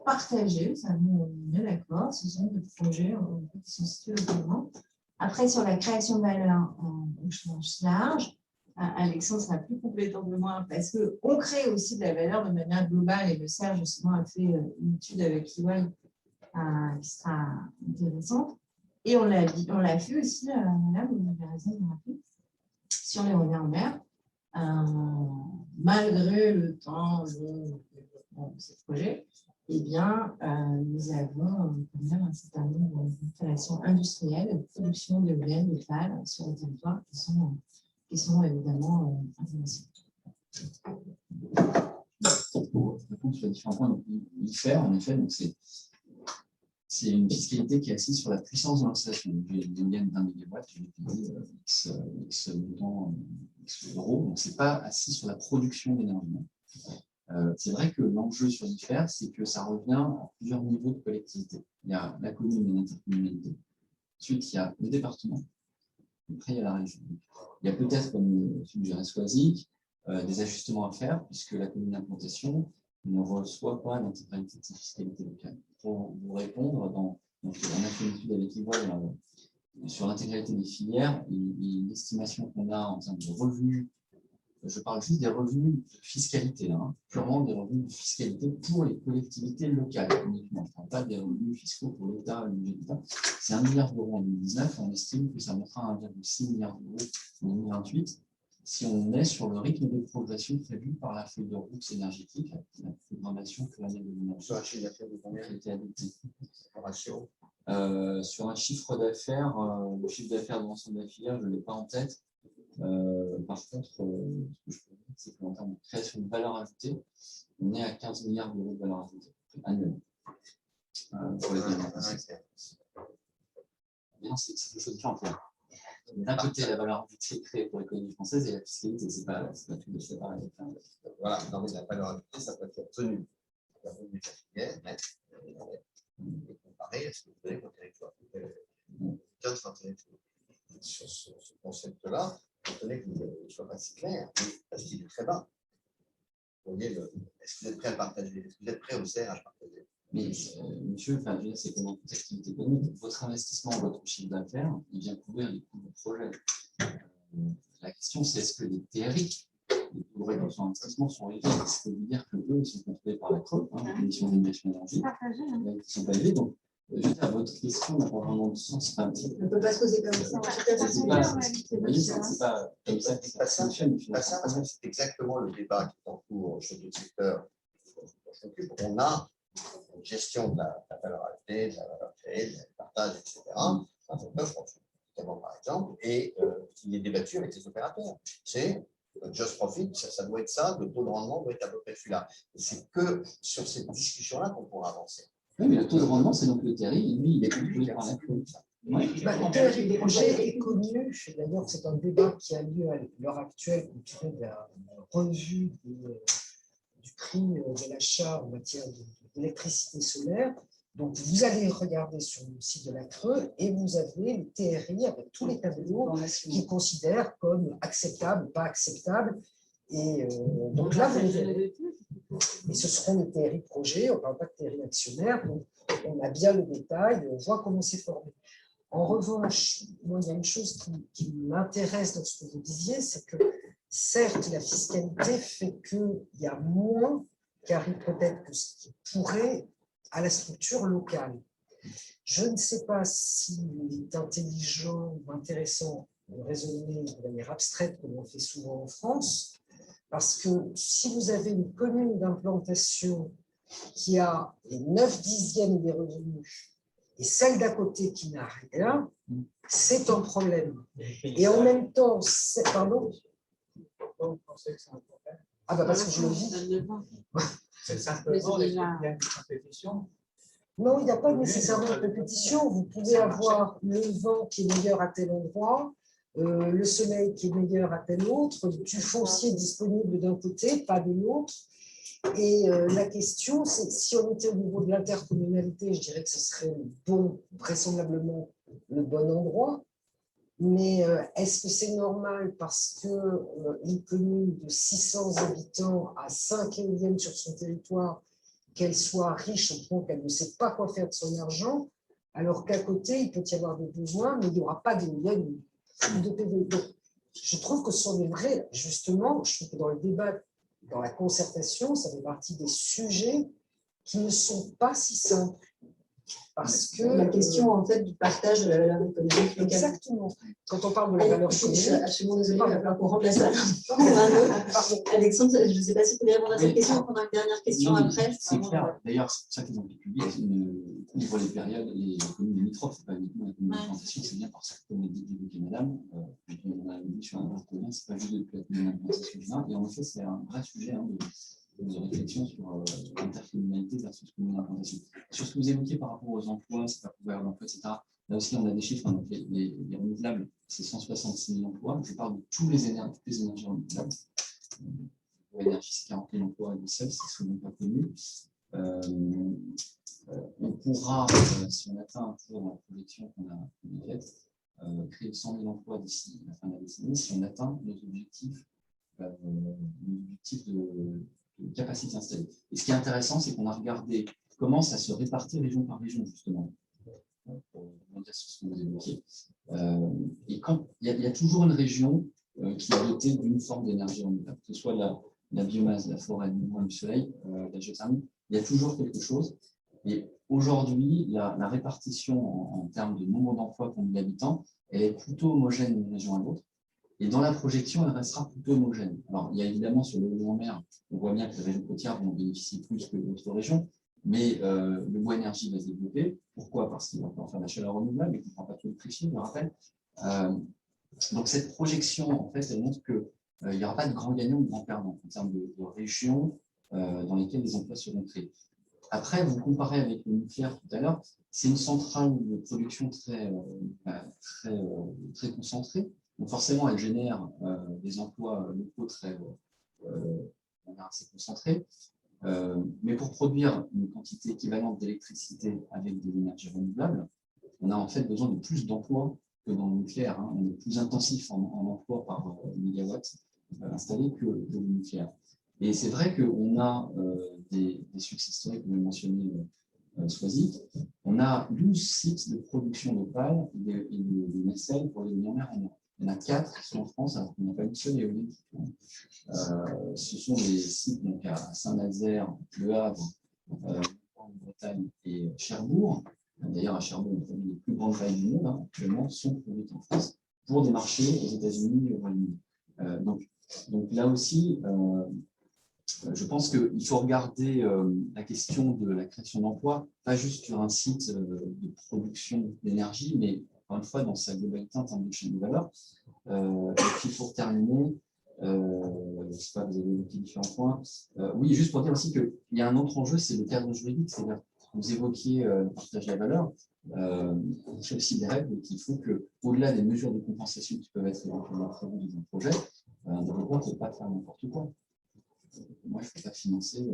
S4: partager, ça, nous, on est d'accord, ce sont des projets qui sont situés localement. Après, sur la création de valeur au sens large, Alexandre sera plus compétent que moi, parce qu'on crée aussi de la valeur de manière globale, et le Serge, justement, a fait une étude avec EY qui sera intéressante. Et on l'a fait aussi, madame, vous avez raison de me rappeler, sur l'éolien en mer, malgré le temps de ce projet, eh bien, nous avons quand même un certain nombre d'installations industrielles de production d'éoliennes locales sur les territoires qui sont évidemment intéressants.
S3: Pour répondre sur les différents points, donc, l'IFER, en effet, c'est une fiscalité qui est assise sur la puissance de l'installation. J'ai une éolienne d'1 mégawatt, je vais payer X montant, X euros, donc ce n'est pas assis sur la production d'énergie. C'est vrai que l'enjeu sur l'IFER, c'est que ça revient à plusieurs niveaux de collectivité. Il y a la commune et l'intercommunalité. Ensuite, il y a le département. Après, il y a la région. Il y a peut-être, comme le suggérait Soisic, des ajustements à faire, puisque la commune d'implantation ne reçoit pas l'intégralité de sa fiscalité locale. Pour vous répondre, on a fait une étude avec EY sur l'intégralité des filières, et l'estimation qu'on a en termes de revenus, je parle juste des revenus de fiscalité, purement des revenus de fiscalité pour les collectivités locales uniquement. Je ne parle pas des revenus fiscaux pour l'État. C'est 1 milliard d'euros en 2019, on estime que ça montera 1,6 milliard d'euros en 2028. Si on est sur le rythme de progression prévu par la feuille de route énergétique, la programmation pluriannuelle de l'énergie.
S6: Sur un chiffre d'affaires de combien
S3: qui a été adopté.
S6: Ratio.
S3: Sur un chiffre d'affaires, le chiffre d'affaires de l'ensemble de la filière, je ne l'ai pas en tête. Par contre, ce que je peux dire, c'est qu'en termes de création de valeur ajoutée, on est à 15 milliards d'euros de valeur ajoutée annuelle. Pour les années passées. C'est quelque chose de différent. D'un côté, la valeur ajoutée créée pour l'économie française et la fiscalité, c'est pas tout de suite pareil.
S6: Voilà, non, mais la valeur ajoutée, ça peut être obtenu. La revenu familial, et comparé à ce que vous avez pour le territoire. Sur ce concept-là, je tenais que vous ne soyez pas si clair, parce qu'il est très bas. Vous voyez, est-ce que vous êtes prêt à partager? Est-ce que vous êtes prêt au CR à partager?
S3: Mais monsieur, c'est comme toute activité économique. Votre investissement, votre chiffre d'affaires, il vient couvrir les coûts du projet. La question, c'est est-ce que les TRI, les coûts de réduction d'investissement, sont élevés? Ce qui veut dire que eux, ils sont contrôlés par la CRE, la Commission d'énergie énergie, qui ne sont pas élevés. Donc, je veux dire, votre question n'a pas vraiment de sens.
S2: On ne peut pas se poser comme ça.
S3: C'est pas comme ça que ça fonctionne.
S6: C'est exactement le débat qui est en cours sur le secteur. On a une gestion de la valeur ajoutée, de la valeur créée, du partage, etc. Un secteur, je pense, notamment par exemple, et qui est débattu avec les opérateurs. C'est just profit, ça doit être ça, le taux de rendement doit être à peu près celui-là. C'est que sur cette discussion-là qu'on pourra avancer.
S3: Oui, mais le taux de rendement, c'est donc le TRI, lui, il est contrôlé par la CRE.
S8: Le TRI projet est connu, d'ailleurs, c'est un débat qui a lieu à l'heure actuelle compte tenu de la revue du prix de l'achat en matière d'électricité solaire. Donc, vous allez regarder sur le site de la CRE et vous avez le TRI avec tous les tableaux qui considèrent comme acceptable, pas acceptable. Et donc là, vous les verrez. Et ce seront les TRI projets, on ne parle pas de TRI actionnaires, donc on a bien le détail, on voit comment c'est formé. En revanche, moi, il y a une chose qui m'intéresse dans ce que vous disiez, c'est que certes, la fiscalité fait qu'il y a moins qu'arrive peut-être que ce qui pourrait à la structure locale. Je ne sais pas s'il est intelligent ou intéressant de raisonner de manière abstraite, comme on fait souvent en France, parce que si vous avez une commune d'implantation qui a les 9/10 des revenus et celle d'à côté qui n'a rien, c'est un problème. Et en même temps, pardon?
S7: Vous pensez que c'est un problème?
S8: Ah bah parce que je le vis.
S7: C'est simplement qu'il y a une compétition.
S8: Non, il n'y a pas nécessairement de compétition. Vous pouvez avoir le vent qui est meilleur à tel endroit, le soleil qui est meilleur à tel autre, du foncier disponible d'un côté, pas de l'autre. Et la question, c'est si on était au niveau de l'intercommunalité, je dirais que ce serait vraisemblablement le bon endroit. Mais est-ce que c'est normal parce qu'une commune de 600 habitants a 5 éoliennes sur son territoire, qu'elle soit riche au point qu'elle ne sait pas quoi faire de son argent, alors qu'à côté, il peut y avoir des besoins, mais il n'y aura pas d'éoliennes ou de PV. Donc, Je trouve que ce sont des vrais, justement, je trouve que dans le débat, dans la concertation, ça fait partie des sujets qui ne sont pas si simples. Parce que
S2: la question en fait du partage de la valeur économique locale.
S8: Exactement. Quand on parle de la valeur
S2: Je suis
S8: économique,
S2: absolument désolée, il va falloir qu'on remplace ça pour un autre. Alexandre, je ne sais pas si vous voulez répondre à cette question, on prendra une dernière question
S3: Non, mais
S2: après.
S3: c'est clair. D'ailleurs, c'est pour ça que les enquêtes publiques couvrent les périodes, les communes limitrophes, c'est pas uniquement les communes d'implantation, c'est bien parce que, comme l'a dit madame, on a dit sur un autre lien, c'est pas juste depuis la commune d'implantation générale, et en effet, c'est un vrai sujet de réflexion sur l'intercommunalité versus commune d'implantation. Sur ce que vous évoquiez par rapport aux emplois, c'est pas couvert d'emploi, etc. Là aussi, on a des chiffres, donc les renouvelables, c'est 166 000 emplois. Je parle de toutes les énergies renouvelables. L'énergie, c'est 40 000 emplois à lui seul, c'est souvent pas connu. On pourra, si on atteint toujours dans la projection qu'on a faite, créer 100 000 emplois d'ici la fin de la décennie, si on atteint nos objectifs de capacité installée. Et ce qui est intéressant, c'est qu'on a regardé comment ça se répartit région par région, justement, pour dire sur ce que vous évoquiez. Et quand il y a toujours une région qui est dotée d'une forme d'énergie renouvelable, que ce soit la biomasse, la forêt, le soleil, la géothermie, il y a toujours quelque chose. Et aujourd'hui, la répartition en termes de nombre d'emplois pour 1000 habitants, elle est plutôt homogène d'une région à l'autre. Et dans la projection, elle restera plutôt homogène. Alors, il y a évidemment sur le haut en mer, on voit bien que les régions côtières vont bénéficier plus que d'autres régions, mais le bois énergie va se développer. Pourquoi? Parce qu'il va pouvoir faire de la chaleur renouvelable et qu'on ne prend pas tout le prix, je le rappelle. Donc, cette projection, en fait, elle montre qu'il n'y aura pas de grand gagnant ou de grand perdant en termes de régions dans lesquelles les emplois seront créés. Après, vous comparez avec le nucléaire tout à l'heure, c'est une centrale de production très concentrée. Donc forcément, elle génère des emplois locaux assez concentrés. Mais pour produire une quantité équivalente d'électricité avec de l'énergie renouvelable, on a en fait besoin de plus d'emplois que dans le nucléaire. On est plus intensif en emploi par mégawatt installé que le nucléaire. Et c'est vrai qu'on a des succès historiques, vous l'avez mentionné, Soisy. On a 12 sites de production locale et de nacelles pour l'éolien en mer en Europe. Il y en a 4 qui sont en France, alors qu'on n'a pas une seule éolienne. Ce sont des sites donc, à Saint-Nazaire, Le Havre, en Bretagne et Cherbourg. D'ailleurs, à Cherbourg, on a les plus grandes vagues du monde actuellement sont produites en France pour des marchés aux États-Unis et au Royaume-Uni. Donc là aussi, je pense qu'il faut regarder la question de la création d'emplois, pas juste sur un site de production d'énergie, mais encore une fois dans sa globalité en termes de chaîne de valeur. Et puis pour terminer, je ne sais pas, vous avez évoqué différents points. Oui, juste pour dire aussi qu'il y a un autre enjeu, c'est le cadre juridique, c'est-à-dire vous évoquiez le partage de la valeur. Il y a aussi des règles qu'il faut qu'au-delà des mesures de compensation qui peuvent être éventuellement prévues dans un projet, un développement ne peut pas faire n'importe quoi. Moi, je ne peux pas financer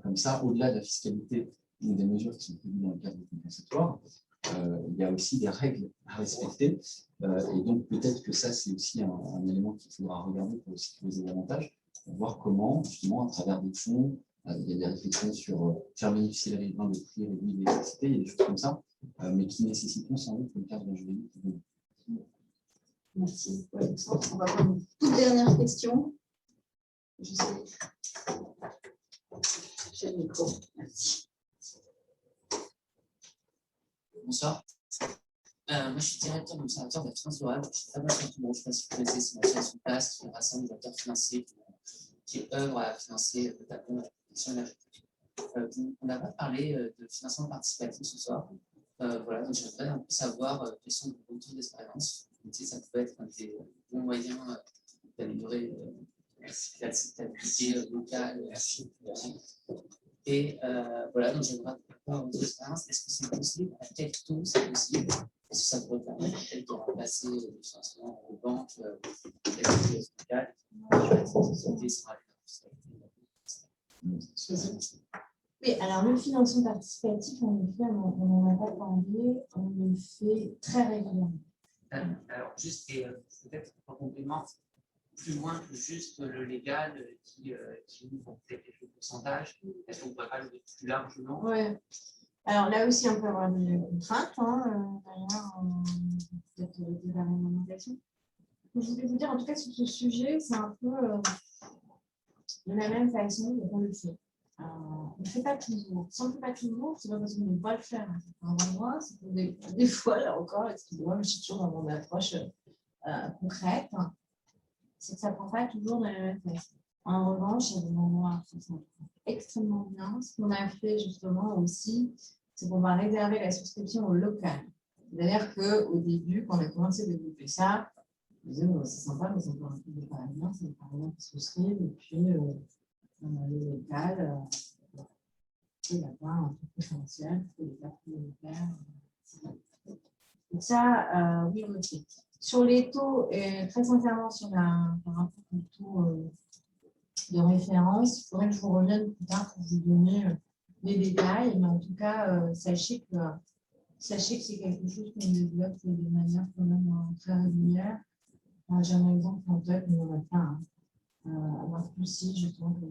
S3: comme ça, au-delà de la fiscalité ou des mesures qui sont prévues dans le cadre compensatoire. Il y a aussi des règles à respecter. Et donc, peut-être que ça, c'est aussi un élément qu'il faudra regarder pour sécuriser davantage, pour voir comment, justement, à travers des fonds, il y a des réflexions sur faire bénéficier les riverains de prix réduits d'électricité, il y a des choses comme ça, mais qui nécessiteront sans doute le cadre juridique.
S2: Merci. On va prendre une toute dernière question. Je sais. J'ai le micro. Merci.
S9: Bonsoir. Moi, je suis directeur de l'Observatoire de la finance durable. Je suis très bien sûr, bon, je ne sais pas si vous connaissez, c'est une association de place qui rassemble des acteurs financiers qui œuvrent à financer notamment la production énergétique. On n'a pas parlé de financement participatif ce soir. Voilà, donc j'aimerais un peu savoir quels sont vos retours d'expérience. Ça peut être un des bons moyens d'améliorer l'acceptabilité locale. Et voilà, donc j'aimerais avoir vos expériences. Est-ce que c'est possible? À quel taux c'est possible? Est-ce que ça pourrait permettre peut-être de remplacer le financement aux banques, les entreprises locales, les sociétés sans
S4: Oui, alors le financement participatif, en effet, on n'en a pas parlé, on le fait très régulièrement.
S9: Alors, juste, et peut-être en complément, plus loin que juste le légal qui ouvre peut-être quelques pourcentages, est-ce qu'on ne pourrait pas le faire plus largement?
S4: Oui. Alors là aussi, on peut avoir des contraintes, d'ailleurs, peut-être de la réglementation. je voulais vous dire, en tout cas, sur ce sujet, c'est un peu de la même façon qu'on le fait. On ne fait pas toujours. Si on ne fait pas toujours, c'est pas parce qu'on ne peut pas le faire. Moi, c'est pour des fois, là encore, excusez-moi, mais je suis toujours dans mon approche concrète, c'est que ça ne prend pas toujours de la même façon. En revanche, il y a des moments qui sont extrêmement bien. Ce qu'on a fait justement aussi, c'est qu'on va réserver la souscription au local. C'est-à-dire qu'au début, quand on a commencé à développer ça, on disait, c'est sympa, mais ça ne paraît pas bien, ça ne paraît bien qui souscrivent. Et puis, on a le local, il n'y a pas un truc préférentiel, il n'y a pas de local. Donc ça, oui, on le fait. Sur les taux, très sincèrement, par rapport au taux de référence, il faudrait que je vous revienne plus tard pour vous donner les détails, mais en tout cas, sachez que c'est quelque chose qu'on développe de manière quand même très régulière. J'ai un exemple en tête, mais on en a plein. À Marcoussis, justement, pour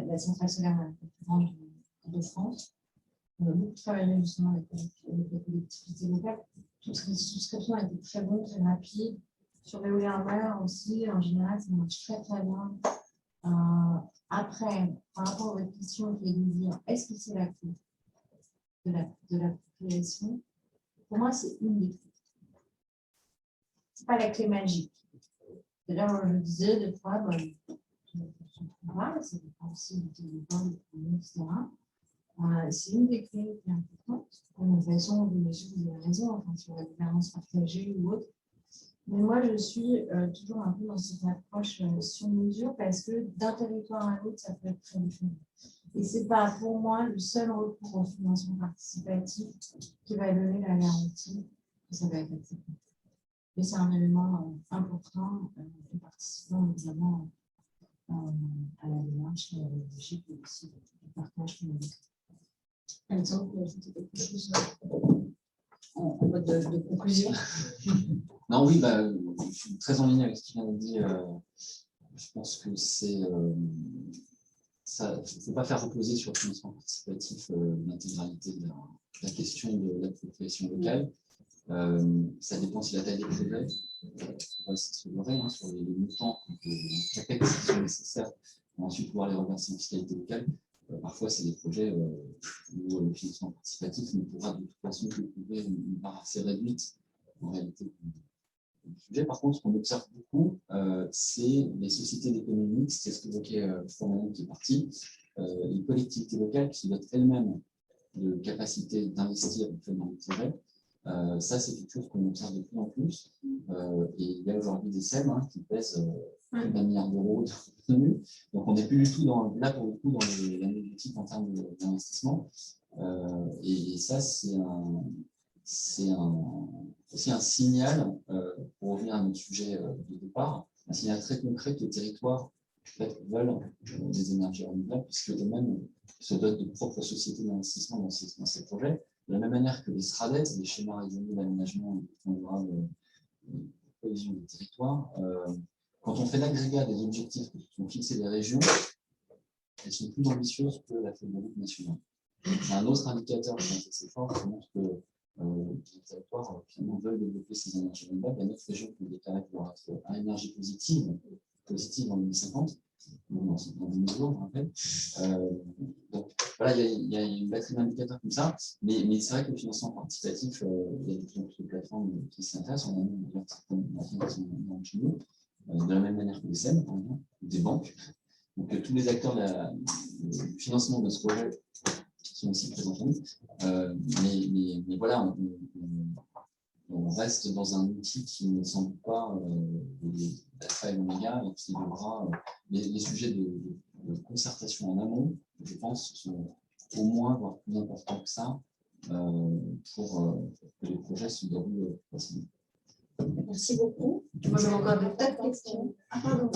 S4: la centrale solaire la plus grande de France. On a beaucoup travaillé justement avec les collectivités locales. Toutes les souscriptions étaient très bonnes, très rapides. Sur l'éolien vert aussi, en général, ça marche très très bien. Après, par rapport à votre question qui est de dire est-ce que c'est la clé de la population? Pour moi, c'est une des clés. Ce n'est pas la clé magique. D'ailleurs, je disais, des fois, ça dépend aussi du territoire, du pays, etc. C'est une des clés qui est importante. De toute façon, vous avez raison, enfin, sur la gouvernance partagée ou autre. Mais moi, je suis toujours un peu dans cette approche sur mesure parce que d'un territoire à l'autre, ça peut être très différent. Et ce n'est pas pour moi le seul recours au financement participatif qui va donner la garantie que ça va être accepté. Mais c'est un élément important et participant évidemment à la démarche et à la logique et aussi du partage qu'on a vécu. Alexandre, vous ajoutez quelque chose en mode de conclusion?
S3: Non, oui, je suis très en ligne avec ce qu'il vient de dire. Je pense que c'est ça. Il ne faut pas faire reposer sur le financement participatif l'intégralité de la question de l'appropriation locale. Ça dépend aussi de la taille des projets. On va se leurrer sur les montants de CAPEX qui sont nécessaires pour ensuite pouvoir les reverser en fiscalité locale. Parfois, c'est des projets où le financement participatif ne pourra de toute façon que couvrir une part assez réduite en réalité du sujet. Par contre, ce qu'on observe beaucoup, c'est les sociétés d'économie, c'est ce qu'évoquait Florent qui est parti, les collectivités locales qui dotent elles-mêmes de capacité d'investir dans les projets. Ça, c'est quelque chose qu'on observe de plus en plus. Et il y a aujourd'hui des SEM qui pèsent plus d'1 milliard d'euros de revenus. Donc, on n'est plus du tout là, pour le coup, dans l'anecdotique en termes d'investissement. Et ça, c'est aussi un signal, pour revenir à notre sujet de départ, un signal très concret que les territoires en fait, veulent des énergies renouvelables, puisque eux-mêmes se dotent de propres sociétés d'investissement dans ces projets. De la même manière que les SRADET, les schémas régionaux d'aménagement et de développement durable de cohésion des territoires, quand on fait l'agrégat des objectifs que sont fixés les régions, elles sont plus ambitieuses que la feuille de route nationale. C'est un autre indicateur qui est assez fort qui montre que les territoires finalement veulent développer ces énergies renouvelables. Il y a 9 régions qui ont déclaré pouvoir être à énergie positive en 2050. Dans 10 jours, je rappelle. Donc voilà, il y a une batterie d'indicateurs comme ça, mais c'est vrai que le financement participatif, il y a de plus en plus de plateformes qui s'intéressent. On a même certaines plateformes qui sont dans chez nous, de la même manière que les SEM, par exemple, ou des banques. Donc tous les acteurs du financement de ce projet sont aussi présents chez nous. Mais voilà, on reste dans un outil qui ne semble pas l'alpha et l'oméga et qui devra. Les sujets de concertation en amont, je pense, sont au moins, voire plus importants que ça pour que les projets se déroulent facilement.
S2: Merci beaucoup. Moi, j'ai encore des tas de questions. Ah, pardon,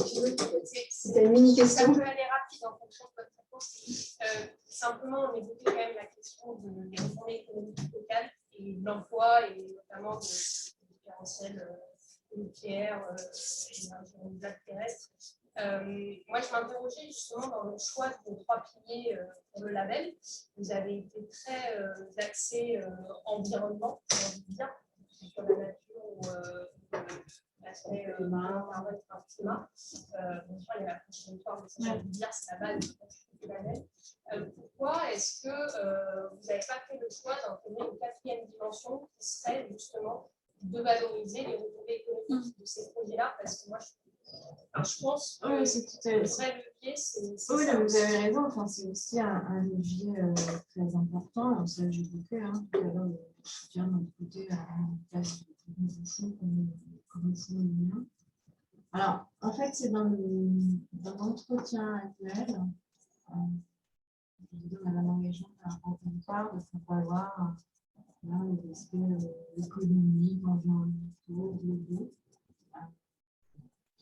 S5: c'était
S2: une mini-question.
S5: Ça peut aller rapide en fonction de votre réponse. Simplement, on évoquait quand même la question des réformes économiques locales et de l'emploi, et notamment du différentiel nucléaire et énergie renouvelable terrestre. Moi, je m'interrogeais justement dans le choix de vos 3 piliers pour le label. Vous avez été très axé environnement, j'ai envie de dire, sur la nature ou très marronne par le climat. Bien sûr, il y a la trajectoire, mais ça, je veux dire, c'est la base du label. Pourquoi est-ce que vous n'avez pas fait le choix d'intégrer une quatrième dimension qui serait justement de valoriser les retombées économiques de ces projets-là? Parce que moi, je pense que
S4: Oui, c'est tout à
S5: le
S4: fait.
S5: vrai levier, c'est
S4: Oui,
S5: ça.
S4: non, vous avez raison. Enfin, c'est aussi un levier très important. Ça, j'ai évoqué tout à l'heure, le soutien de notre côté à une place de nouveaux fonds comme le fonds éolien. Alors, en fait, c'est dans l'entretien actuel. On a un engagement on parle de faire valoir les aspects économiques, environnementaux, globaux.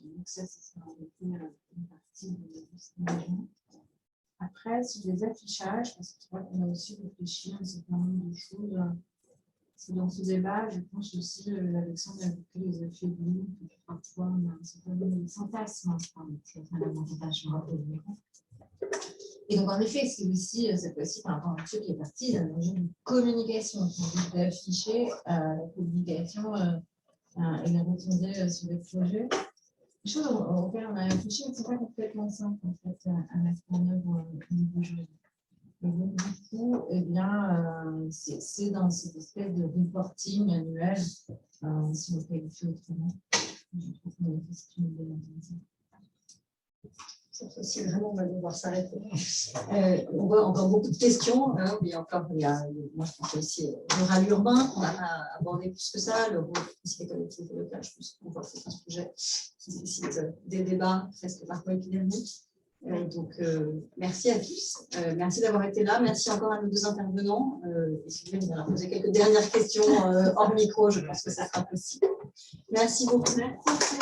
S4: Donc ça sera une partie de cet engagement. Après, sur les affichages, parce que je crois qu'on a aussi réfléchi à un certain nombre de choses. Parce que dans ce débat, je pense aussi, Alexandre a évoqué les effets de nous, que parfois on a un certain nombre de fantasmes. Et donc, en effet, c'est aussi, cette fois-ci, par rapport à ceux qui est parti d'un enjeu de communication, d'afficher la communication et la retombée sur les projets. Des choses auxquelles on a réfléchi, mais ce n'est pas complètement simple en fait, à mettre en œuvre au niveau juridique. Et donc, du coup, eh bien, c'est dans cette espèce de reporting annuel, si on le qualifie autrement. Je trouve que c'est une bonne idée.
S2: Si vraiment on va devoir s'arrêter. On voit encore beaucoup de questions. Hein, mais encore, moi, je pense aussi le rallye urbain qu'on n'a pas abordé plus que ça, le rôle des collectivités locales. Je pense qu'on voit que c'est un sujet qui nécessite des débats presque parfois épidémiques. Donc, merci à tous. Merci d'avoir été là. Merci encore à nos deux intervenants. Et si vous voulez, on va poser quelques dernières questions hors micro. Je pense que ça sera possible. Merci beaucoup.
S4: Merci.